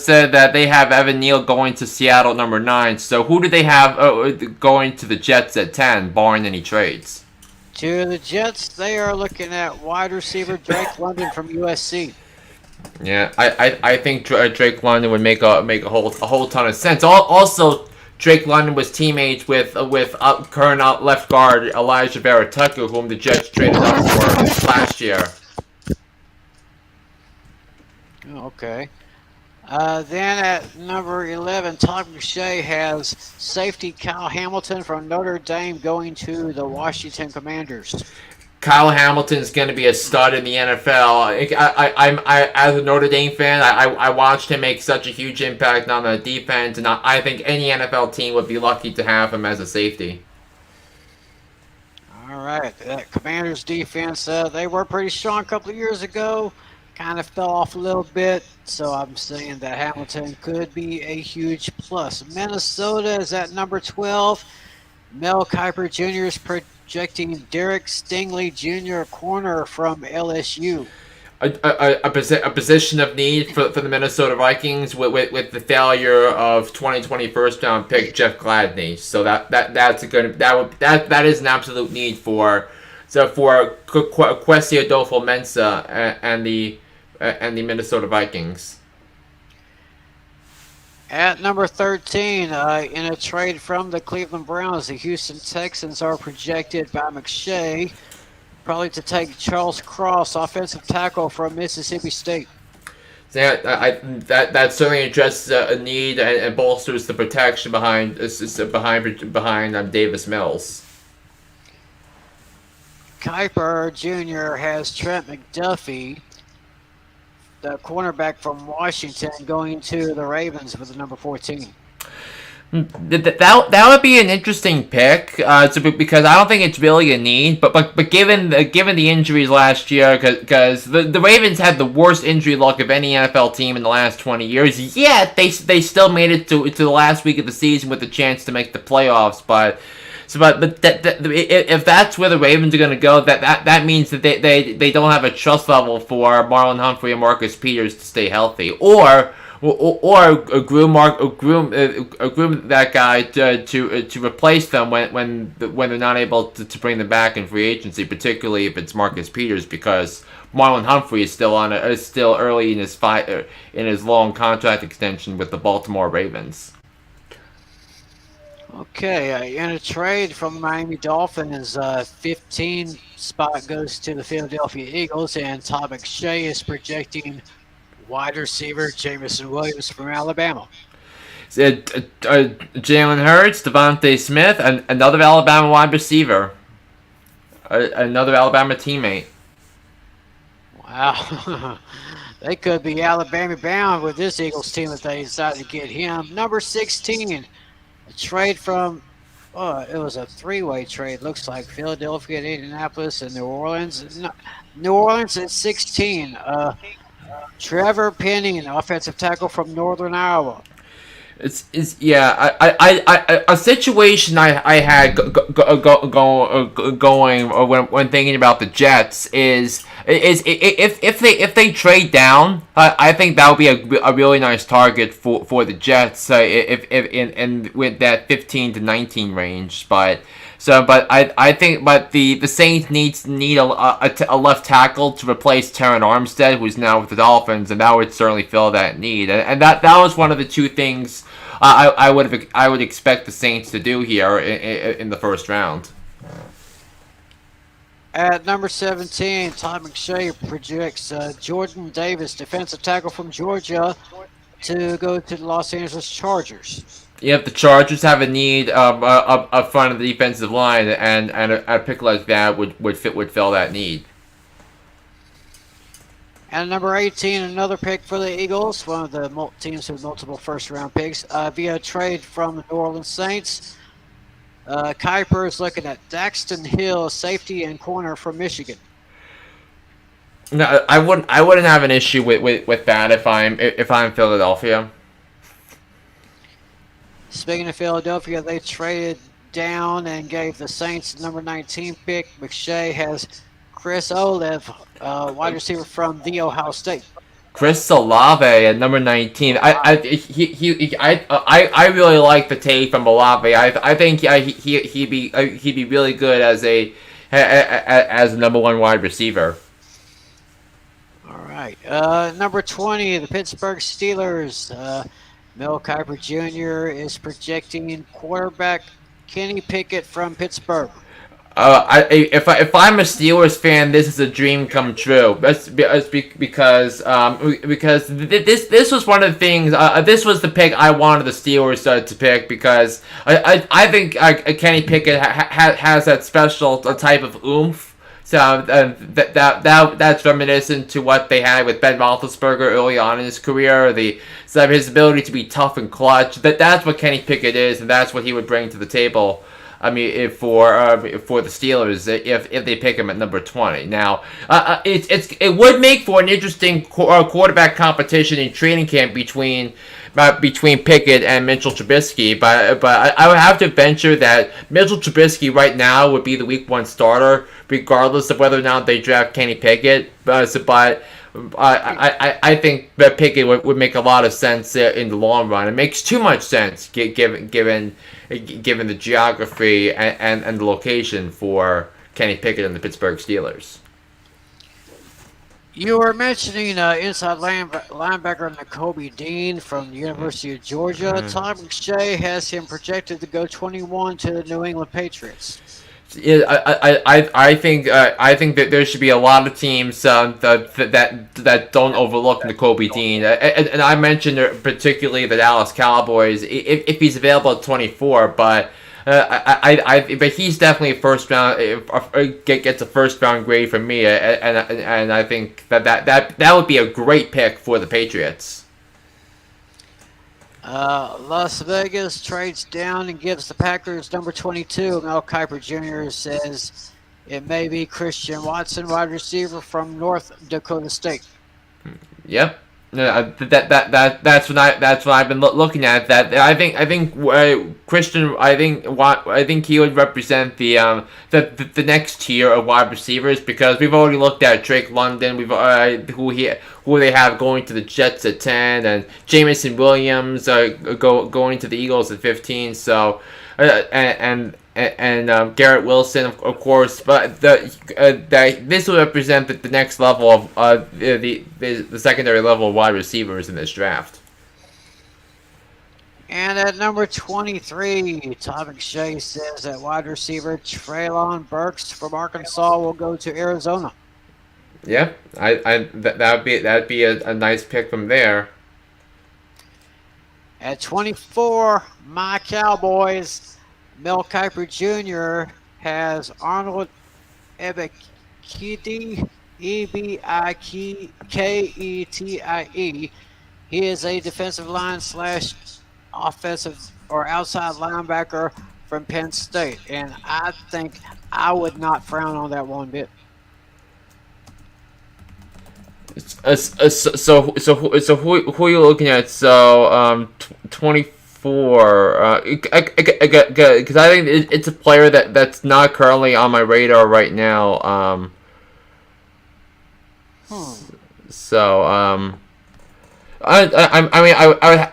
said that they have Evan Neal going to Seattle at number 9. So who do they have going to the Jets at 10, barring any trades? To the Jets, they are looking at wide receiver Drake London from USC. Yeah, I think Drake London would make a whole ton of sense. Also, Drake London was teammates with current left guard Elijah Vera-Tucker, whom the Jets traded up for last year. Okay. Then at number 11, Todd McShay has safety Kyle Hamilton from Notre Dame going to the Washington Commanders. Kyle Hamilton's going to be a stud in the NFL. I'm as a Notre Dame fan, I watched him make such a huge impact on the defense, and I think any NFL team would be lucky to have him as a safety. All right, that Commanders defense, they were pretty strong a couple of years ago. Kind of fell off a little bit, so I'm saying that Hamilton could be a huge plus. Minnesota is at number 12. Mel Kiper Jr. is projecting Derek Stingley Jr., corner from LSU. A position of need for the Minnesota Vikings with the failure of 2020 first round pick Jeff Gladney. So that is an absolute need for Kwesi Adolfo-Mensah and the Minnesota Vikings. At number 13, in a trade from the Cleveland Browns, the Houston Texans are projected by McShay probably to take Charles Cross, offensive tackle from Mississippi State. That certainly addresses a need and bolsters the protection behind Davis Mills. Kiper Jr. has Trent McDuffie, the cornerback from Washington, going to the Ravens with the number 14. That would be an interesting pick, because I don't think it's really a need. But given the injuries last year, because the Ravens had the worst injury luck of any NFL team in the last 20 years. Yet they still made it to the last week of the season with a chance to make the playoffs. But if that's where the Ravens are going to go, that means that they don't have a trust level for Marlon Humphrey and Marcus Peters to stay healthy, or groom that guy to replace them when they're not able to bring them back in free agency, particularly if it's Marcus Peters, because Marlon Humphrey is still early in his long contract extension with the Baltimore Ravens. Okay, in a trade from the Miami Dolphins, 15 spot goes to the Philadelphia Eagles, and Todd McShay is projecting wide receiver Jamison Williams from Alabama. Jalen Hurts, Devontae Smith, and another Alabama wide receiver, another Alabama teammate. Wow. They could be Alabama bound with this Eagles team if they decide to get him. Number 16. A trade from, it was a three-way trade, looks like. Philadelphia, Indianapolis, and New Orleans. New Orleans at 16. Trevor Penning, offensive tackle from Northern Iowa. A situation I had going when thinking about the Jets is if they trade down, I think that would be a really nice target for the Jets if with that 15 to 19 range, but I think the Saints need a left tackle to replace Terran Armstead, who's now with the Dolphins, and that would certainly fill that need. And that was one of the two things I would expect the Saints to do here in the first round. At number 17, Todd McShay projects Jordan Davis, defensive tackle from Georgia, to go to the Los Angeles Chargers. Yep, the Chargers have a need up front of the defensive line, and a pick like that would fill that need. And number 18, another pick for the Eagles, one of the teams with multiple first-round picks, via trade from the New Orleans Saints. Kuiper is looking at Daxton Hill, safety and corner from Michigan. No, I wouldn't have an issue with that if I'm Philadelphia. Speaking of Philadelphia, they traded down and gave the Saints number 19 pick. McShay has Chris Olev, wide receiver from The Ohio State. Chris Olave at number 19. I really like the take from Olave. I think he'd be really good as a number one wide receiver. All right. Number 20, the Pittsburgh Steelers. Mel Kiper Jr. is projecting quarterback Kenny Pickett from Pittsburgh. If I'm a Steelers fan, this is a dream come true. That's because this was one of the things. This was the pick I wanted the Steelers to pick because I think Kenny Pickett has that special type of oomph. So that's reminiscent to what they had with Ben Roethlisberger early on in his career. His ability to be tough and clutch. That's what Kenny Pickett is, and that's what he would bring to the table. I mean, for the Steelers, if they pick him at number 20. Now, it would make for an interesting quarterback competition in training camp between Pickett and Mitchell Trubisky, but I would have to venture that Mitchell Trubisky right now would be the Week 1 starter, regardless of whether or not they draft Kenny Pickett. But I think that Pickett would make a lot of sense in the long run. It makes too much sense given the geography and the location for Kenny Pickett and the Pittsburgh Steelers. You were mentioning inside linebacker Nakobe Dean from the University of Georgia. Todd McShay has him projected to go 21 to the New England Patriots. Yeah, I think that there should be a lot of teams that don't overlook Nakobe Dean, and I mentioned particularly the Dallas Cowboys if he's available at 24, but but he's definitely a first round gets a first round grade from me, and I think that would be a great pick for the Patriots. Las Vegas trades down and gives the Packers number 22. Mel Kiper Jr. says it may be Christian Watson, wide receiver from North Dakota State. Yep. That's what I've been looking at. That I think Christian. I think he would represent the next tier of wide receivers because we've already looked at Drake London. We've who they have going to the Jets at 10, and Jameson Williams going to the Eagles at 15. So and Garrett Wilson, of course, but this will represent the next level of the secondary level of wide receivers in this draft. And at number 23, Todd McShay says that wide receiver Treylon Burks from Arkansas will go to Arizona. Yeah, that'd be a nice pick from there. At 24, my Cowboys. Mel Kiper Jr. has Arnold Ebiketie, Ebiketie. He is a defensive line / offensive or outside linebacker from Penn State, and I think I would not frown on that one bit. So who are you looking at? So 24. Because I think it's a player that's not currently on my radar right now. So I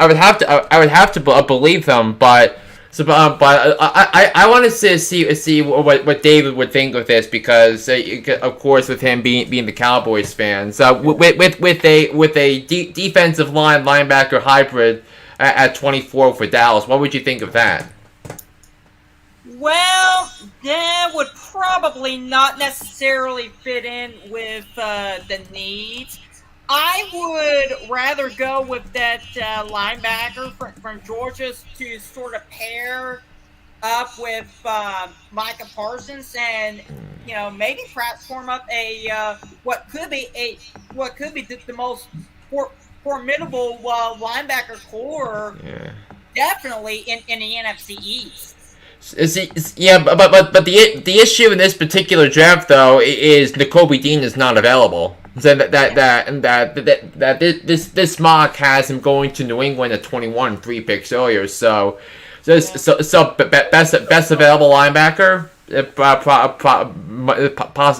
would have to believe them, but I want to see what David would think of this because of course with him being the Cowboys fan, so with a defensive linebacker hybrid at 24 for Dallas. What would you think of that? Well, that would probably not necessarily fit in with the needs. I would rather go with that linebacker from Georgia to sort of pair up with Micah Parsons, and maybe perhaps form up a what could be the most formidable linebacker core, definitely in the NFC East. But the issue in this particular draft though is Nakobe Dean is not available. So that this mock has him going to New England at 21, 3 picks earlier. So best available linebacker,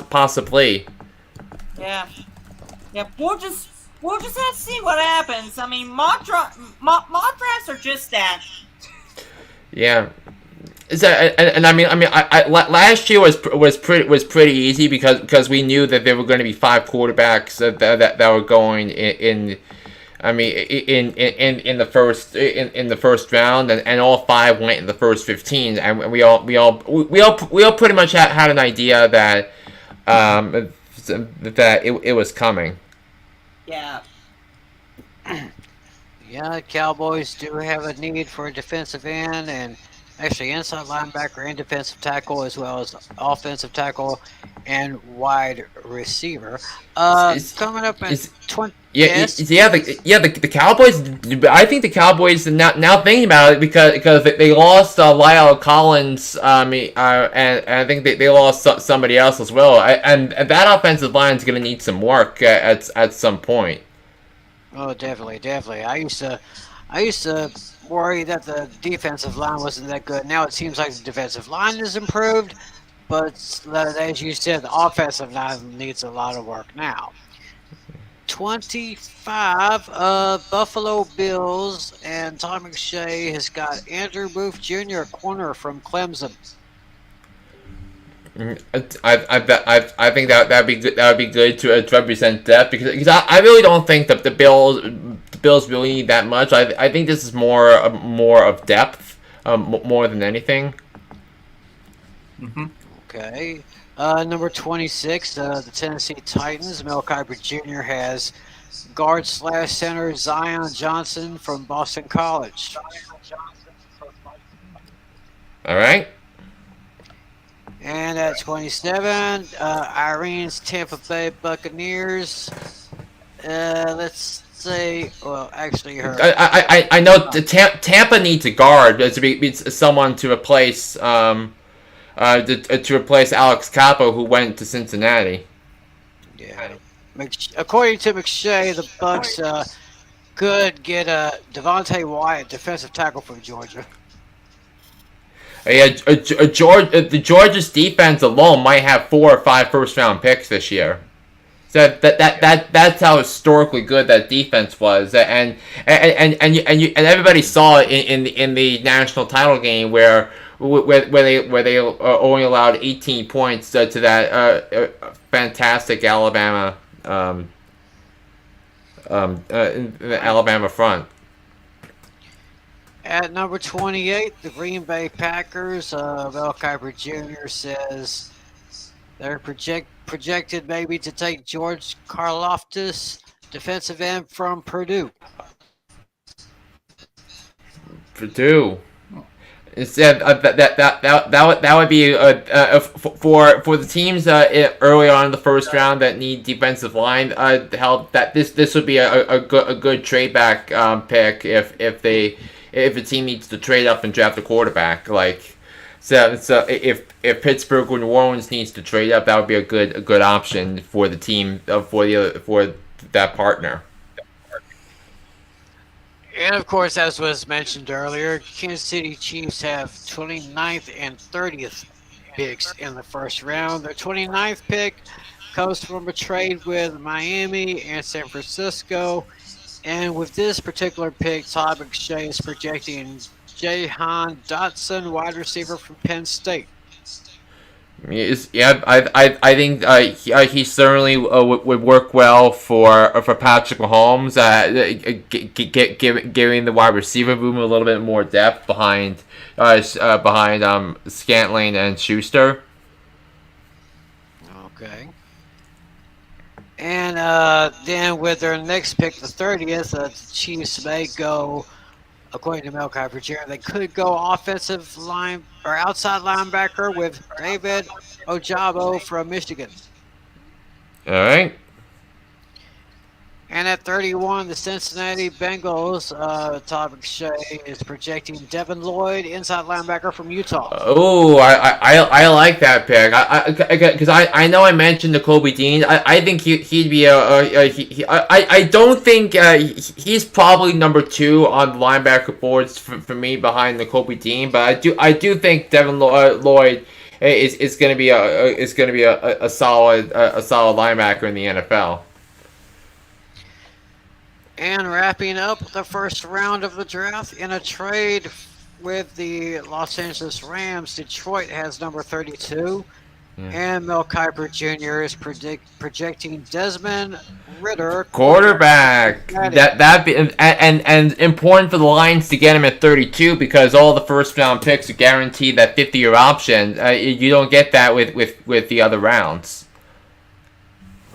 possibly. Yeah. We'll just have to see what happens. I mean, mock drafts are just that. Yeah. Last year was pretty easy because we knew that there were going to be 5 quarterbacks that were going in the first round, and all 5 went in the first 15, and we all pretty much had an idea that it was coming. Yeah. Yeah, Cowboys do have a need for a defensive end, and actually inside linebacker and defensive tackle, as well as offensive tackle and wide receiver. Coming up at 20. The Cowboys. I think the Cowboys now thinking about it because they lost Lyle Collins. And I think they lost somebody else as well. And that offensive line is going to need some work at some point. Oh, definitely. I used to worry that the defensive line wasn't that good. Now it seems like the defensive line is improved, but as you said, the offensive line needs a lot of work now. 25 Buffalo Bills, and Tom McShay has got Andrew Booth Jr., corner from Clemson. I think that'd be good. That would be good to represent depth because I really don't think that the Bills really need that much. I think this is more of depth, more than anything. Mm-hmm. Okay. Number 26, the Tennessee Titans. Mel Kiper Jr. has guard/center Zion Johnson from Boston College. All right. And at 27, Irene's Tampa Bay Buccaneers. Let's say, well, actually, her. I know Tampa needs a guard to be someone to replace to replace Alex Capo, who went to Cincinnati. Yeah. According to McShay, the Bucs could get Devontae Wyatt, defensive tackle from Georgia. Yeah, the Georgia's defense alone might have 4 or 5 first-round picks this year. So that's how historically good that defense was, and everybody saw it in the national title game where they only allowed 18 points to that fantastic Alabama Alabama front. At number 28, the Green Bay Packers. Mel Kiper Jr. says they're projected maybe to take George Karlaftis, defensive end from Purdue. Purdue. Instead, that would be for the teams early on in the first round that need defensive line help. That this would be a good trade back pick if a team needs to trade up and draft a quarterback. So if Pittsburgh or New Orleans needs to trade up, that would be a good option for the team for that partner. And of course, as was mentioned earlier, Kansas City Chiefs have 29th and 30th picks in the first round. Their 29th pick comes from a trade with Miami and San Francisco. And with this particular pick, Todd McShay is projecting Jahan Dotson, wide receiver from Penn State. Yeah, I think he certainly would work well for Patrick Mahomes. Giving the wide receiver room a little bit more depth behind Scantling and Schuster. Okay. And then with their next pick, the 30th, the Chiefs may go, according to Mel Kiper Jr., they could go offensive line or outside linebacker with David Ojabo from Michigan. All right. And at 31, the Cincinnati Bengals, Todd McShay is projecting Devin Lloyd, inside linebacker from Utah. Oh, I like that pick. Because I know I mentioned the Kobe Dean. I think he'd be I don't think he's probably number 2 on the linebacker boards for me behind the Kobe Dean, but I do think Devin Lloyd is going to be a solid linebacker in the NFL. And wrapping up the first round of the draft in a trade with the Los Angeles Rams, Detroit has number 32. Yeah. And Mel Kiper Jr. is projecting Desmond Ridder, quarterback. That be and important for the Lions to get him at 32 because all the first round picks are guaranteed that 50-year option. You don't get that with the other rounds.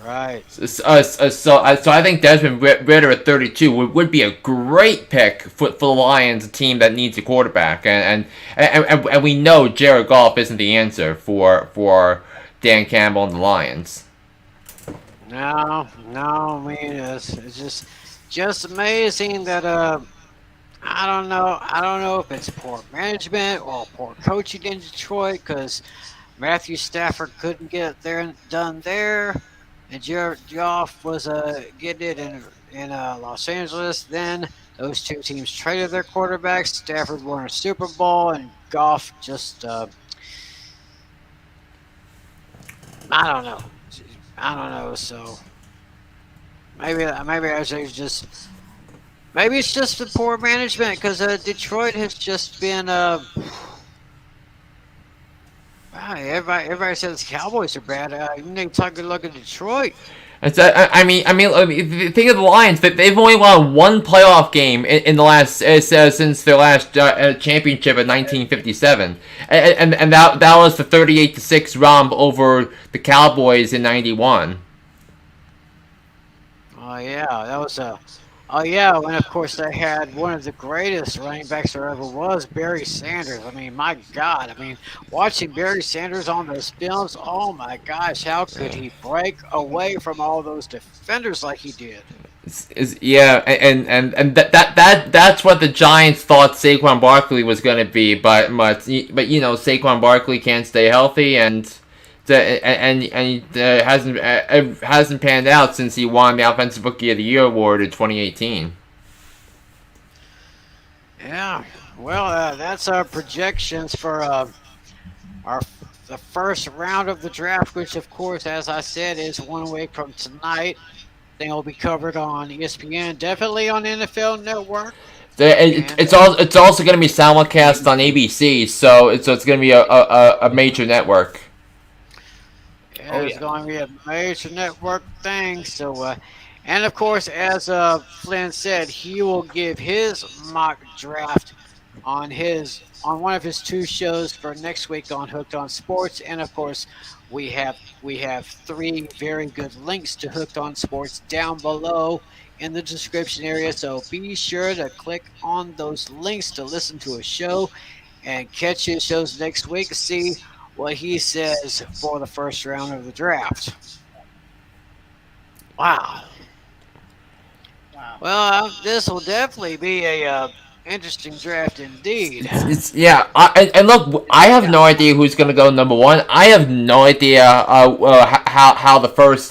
Right. So I think Desmond Ridder at 32 would be a great pick for the Lions, a team that needs a quarterback, and we know Jared Goff isn't the answer for Dan Campbell and the Lions. No, I mean it's just amazing that I don't know if it's poor management or poor coaching in Detroit because Matthew Stafford couldn't get done there. And Jared Goff was getting it in Los Angeles. Then those two teams traded their quarterbacks. Stafford won a Super Bowl, and Goff just I don't know. So maybe I should just maybe it's just the poor management because Detroit has just been Everybody says the Cowboys are bad. You need to take a look at Detroit. I mean, think of the Lions. That they've only won one playoff game in the last since their last championship in 1957, and that was the 38-6 romp over the Cowboys in '91. Oh yeah, that was a. Oh yeah, and of course they had one of the greatest running backs there ever was, Barry Sanders. I mean, my God! I mean, watching Barry Sanders on those films, oh my gosh, how could he break away from all those defenders like he did? Yeah, and that's what the Giants thought Saquon Barkley was going to be, but you know Saquon Barkley can't stay healthy and hasn't panned out since he won the Offensive Rookie of the Year award in 2018. Yeah, well, that's our projections for the first round of the draft, which, of course, as I said, is 1 week from tonight. They will be covered on ESPN, definitely on NFL Network. It's also going to be simulcast on ABC, so it's going to be a major network. Yeah, it's going to be a major network thing. So, and of course, as Flynn said, he will give his mock draft on one of his 2 shows for next week on Hooked on Sports. And of course, we have 3 very good links to Hooked on Sports down below in the description area. So be sure to click on those links to listen to a show and catch his shows next week. See what he says for the first round of the draft. Wow. Well, this will definitely be a interesting draft indeed. Yeah, and look, I have no idea who's going to go number 1. I have no idea how the first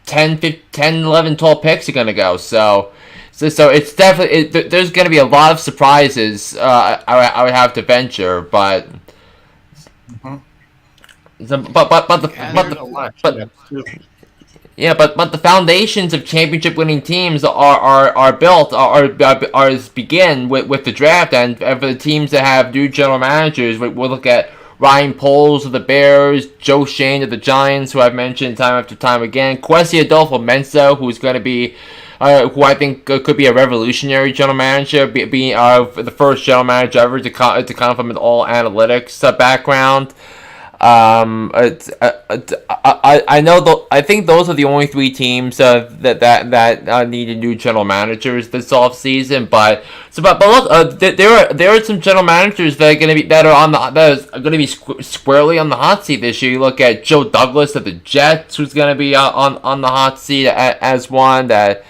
10, 11, 12 picks are going to go. So it's definitely there's going to be a lot of surprises. I would have to venture, but. But the foundations of championship winning teams are built begin with the draft, and for the teams that have new general managers, we'll look at Ryan Poles of the Bears, Joe Shane of the Giants, who I've mentioned time after time again, Kwesi Adolfo-Mensa, who's going to be, who I think could be a revolutionary general manager, being the first general manager ever to come from an all analytics background. I know. I think those are the only three teams that needed new general managers this offseason. But look, there are some general managers that are gonna be squarely on the hot seat this year. You look at Joe Douglas of the Jets, who's gonna be on the hot seat as one that.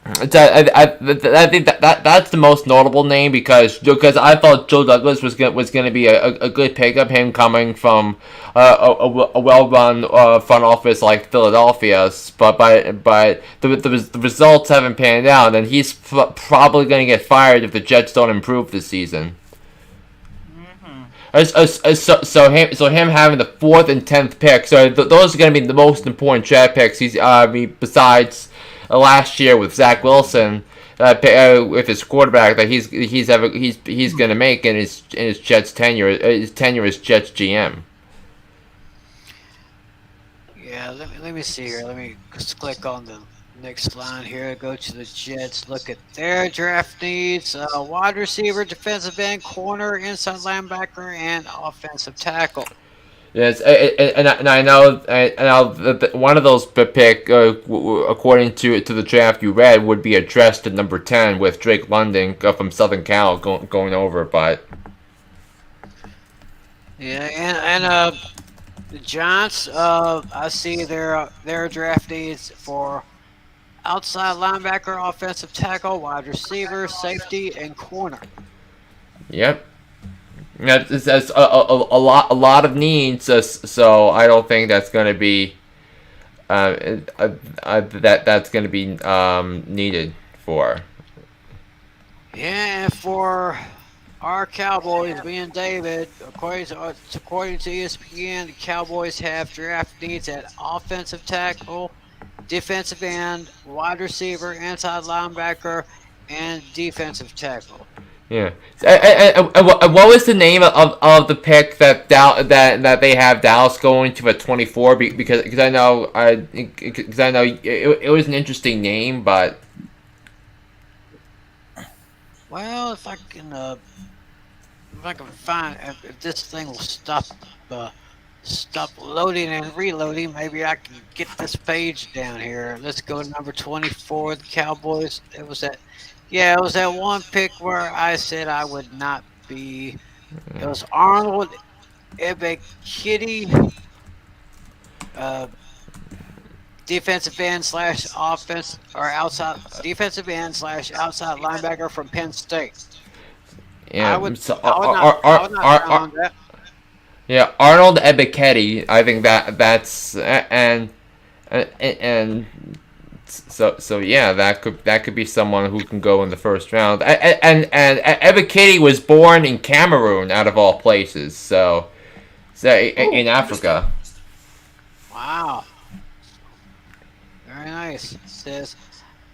I think that's the most notable name because I thought Joe Douglas was gonna be a good pickup, him coming from a well-run front office like Philadelphia's, but the results haven't panned out, and he's probably gonna get fired if the Jets don't improve this season. So him having the 4th and 10th pick, so those are going to be the most important draft picks. Besides last year with Zach Wilson, with his quarterback that he's going to make in his Jets tenure as Jets GM. Yeah, let me see here. Let me just click on the next line here. Go to the Jets. Look at their draft needs: wide receiver, defensive end, corner, inside linebacker, and offensive tackle. Yes, and I know one of those pick, according to the draft you read, would be addressed at number 10 with Drake London from Southern Cal going over, but yeah, and the Giants, I see their draft needs for outside linebacker, offensive tackle, wide receiver, safety, and corner. Yep. That's a lot of needs, so I don't think that's going to be that's going to be needed for. Yeah, for our Cowboys, me and David, according to ESPN, the Cowboys have draft needs at offensive tackle, defensive end, wide receiver, inside linebacker, and defensive tackle. Yeah. What was the name of the pick that they have Dallas going to at 24? Because I know it was an interesting name, but well, if I can find if this thing will stop loading and reloading, maybe I can get this page down here. Let's go to number 24. The Cowboys. It was that one pick where I said I would not be. It was Arnold Ebiketie, defensive end / offense or outside defensive end / outside linebacker from Penn State. yeah. I would not count that. Yeah, Arnold Ebiketie. I think that's and so yeah, that could be someone who can go in the first round. And Ebiketie was born in Cameroon, out of all places. So in Africa. Wow. Very nice.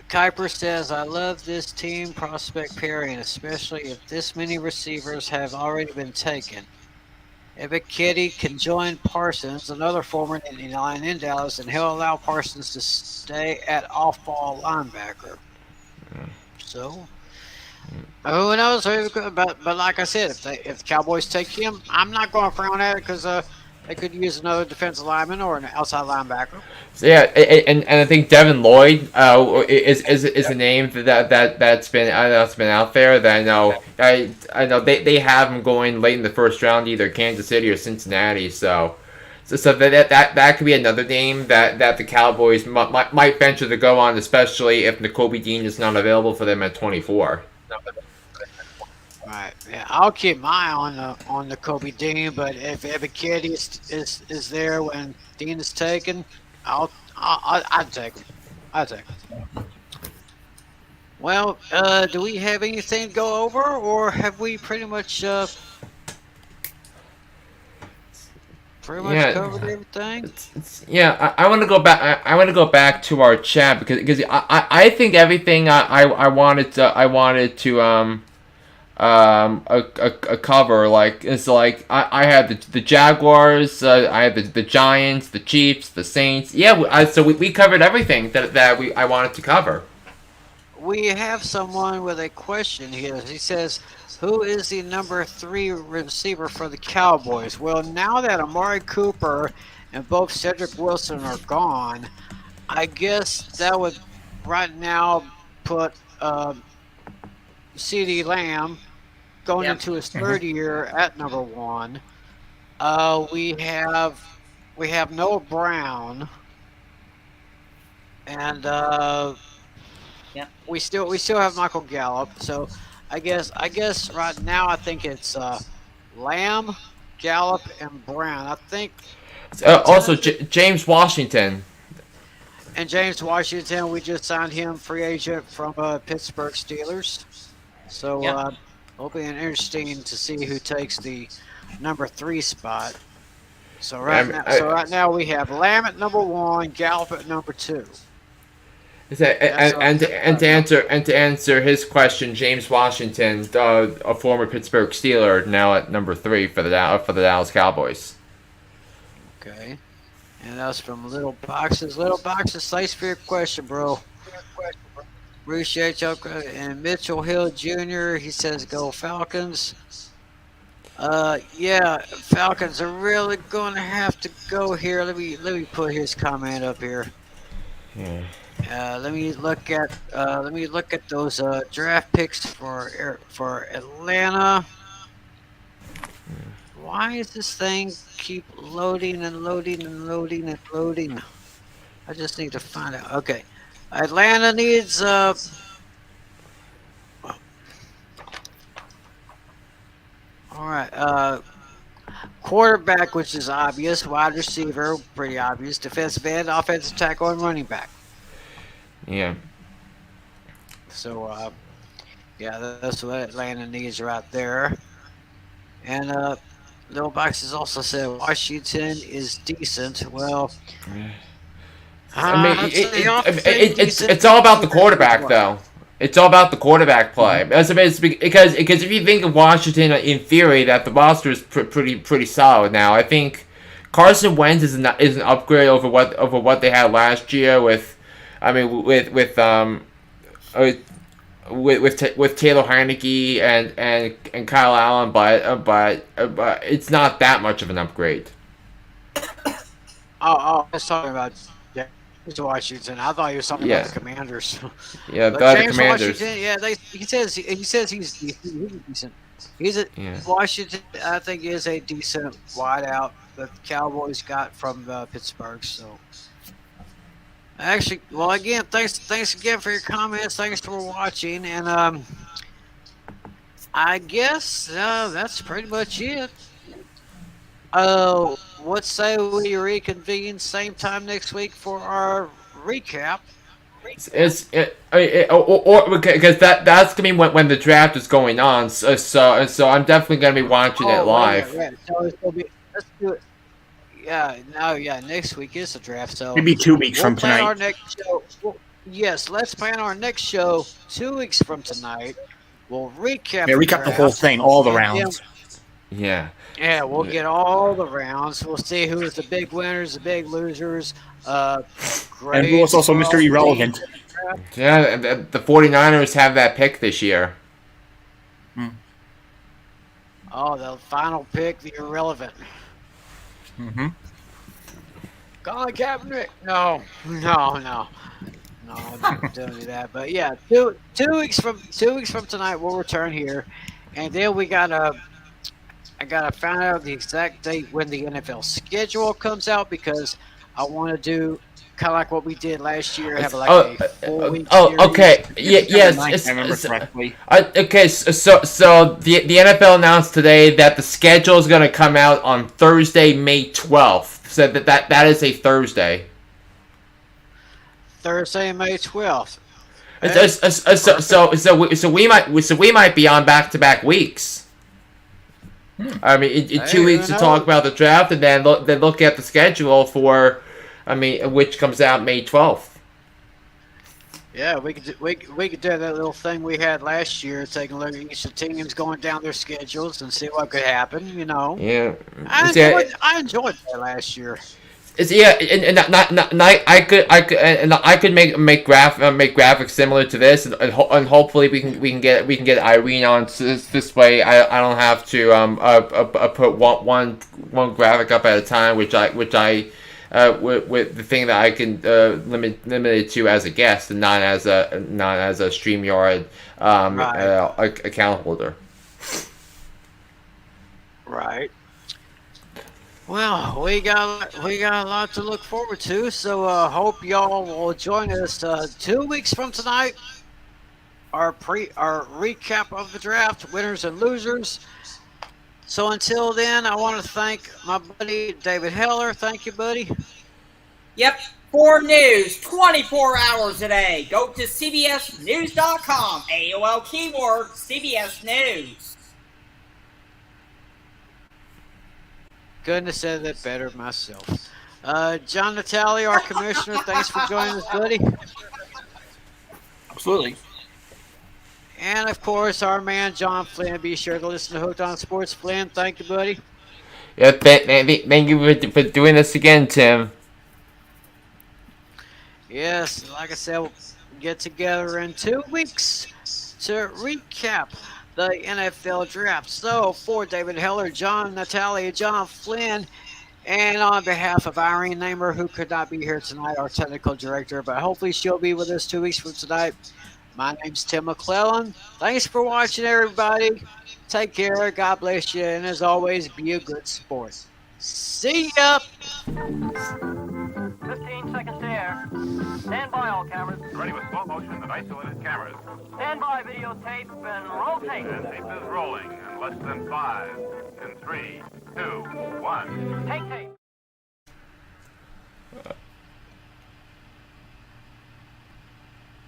Kuiper says, I love this team prospect pairing, especially if this many receivers have already been taken. Ebiketie can join Parsons, another former Indian line in Dallas, and he'll allow Parsons to stay at off-ball linebacker. So, who knows? But like I said, if the Cowboys take him, I'm not going to frown at it because they could use another defensive lineman or an outside linebacker. So yeah, and I think Devin Lloyd is a name that's been out there that I know they have him going late in the first round, either Kansas City or Cincinnati. So that could be another name that the Cowboys might venture to go on, especially if Nakobe Dean is not available for them at 24. Right. Yeah, I'll keep my eye on the Kobe Dean, but if Ebiketie is there when Dean is taken, I'd take him. I'd take him. Well, do we have anything to go over, or have we pretty much covered everything? I want to go back. I want to go back to our chat because I think everything I wanted to a cover. Like it's like I had the Jaguars, I had the Giants, the Chiefs, the Saints. Yeah, so we covered everything that I wanted to cover. We have someone with a question here. He says, who is the number 3 receiver for the Cowboys? Well, now that Amari Cooper and both Cedric Wilson are gone, I guess that would right now put CeeDee Lamb going Yep. into his third year at number 1. We have Noah Brown, and Yep. we still have Michael Gallup. So I guess right now I think it's Lamb, Gallup, and Brown. I think, Also, James Washington. and James Washington, we just signed him free agent from Pittsburgh Steelers. So Yep. it'll be interesting to see who takes the number 3 spot. So right now we have Lamb at number 1, Gallup at number 2. And to answer his question, James Washington, a former Pittsburgh Steeler, now at number 3 for the Dallas Cowboys. Okay. And that's from Little Boxes. Little Boxes, thanks for your question, bro. Appreciate y'all. And Mitchell Hill Jr., he says, go Falcons. Yeah, Falcons are really going to have to go here. Let me put his comment up here. Yeah. Let me look at those draft picks for Atlanta. Why is this thing keep loading and loading and loading and loading? I just need to find out. Okay, Atlanta needs all right, quarterback, which is obvious. Wide receiver, pretty obvious. Defensive end, offensive tackle, and running back. Yeah. So, yeah, that's what Atlanta needs right there. And Little Boxes also said Washington is decent. Well, I mean, decent. it's all about the quarterback, though. It's all about the quarterback play. Because if you think of Washington in theory, that the roster is pretty solid now. I think Carson Wentz is an upgrade over what they had last year with Taylor Heineke and Kyle Allen, but it's not that much of an upgrade. I was talking about Washington. I thought he was talking about the Commanders. Yeah, But the James Commanders. Washington, yeah, he says he's decent. Washington, I think, is a decent wideout that the Cowboys got from Pittsburgh. So, actually, well, again, thanks again for your comments. Thanks for watching, and I guess that's pretty much it. What say we reconvene same time next week for our recap? Because that's gonna be when the draft is going on. So I'm definitely gonna be watching it live. Right. So it's gonna be, let's do it. Yeah, next week is the draft. So Maybe 2 weeks from plan tonight. our next show. Yes, let's plan our next show 2 weeks from tonight. We'll recap. Yeah, recap the whole draft, thing, all the and rounds. Yeah. Yeah, we'll get all the rounds. We'll see who's the big winners, the big losers. And who was also Mr. Irrelevant. Yeah, the 49ers have that pick this year. Oh, the final pick, the irrelevant. Mm-hmm. Colin Kaepernick. No, don't do that. But yeah, two weeks from tonight, we'll return here, and then I gotta find out the exact date when the NFL schedule comes out, because I want to do kind of like what we did last year, have like a 4-week series. Okay. Yes. I remember correctly. Okay, so the NFL announced today that the schedule is going to come out on Thursday, May 12th. So that is a Thursday. Thursday, May 12th. So we might be on back-to-back weeks. I mean, in 2 weeks to talk about the draft, and then look at the schedule for, which comes out May 12th. Yeah, we could do that little thing we had last year, taking a look at each of the teams, going down their schedules, and see what could happen. You know, Yeah. Yeah. I enjoyed that last year. It's yeah, and I could make graphics similar to this, and hopefully we can get Irene on this way. I don't have to put one graphic up at a time, which I with the thing that I can limit it to as a guest and not as a StreamYard account holder. Right. Well, we got a lot to look forward to. So hope y'all will join us 2 weeks from tonight. Our recap of the draft, winners and losers. So until then, I want to thank my buddy David Heller. Thank you, buddy. Yep. For news 24 hours a day, go to CBSNews.com. AOL keyword CBS News. Couldn't have said that better myself. John Natale, our commissioner, thanks for joining us, buddy. Absolutely. And of course, our man John Flynn. Be sure to listen to Hooked on Sports. Flynn, thank you, buddy. Yeah, thank you for doing this again, Tim. Yes, like I said, we'll get together in 2 weeks to recap the NFL draft. So for David Heller, John Natale, John Flynn, and on behalf of Irene Namer, who could not be here tonight, our technical director, but hopefully she'll be with us 2 weeks from tonight. My name's Tim McClellan. Thanks for watching, everybody. Take care. God bless you. And as always, be a good sport. See ya. 15 seconds to air. Stand by, all cameras. Ready with slow motion and isolated cameras. Stand by, videotape, and roll tape. And tape is rolling in less than 5, in 3, 2, 1. Take tape.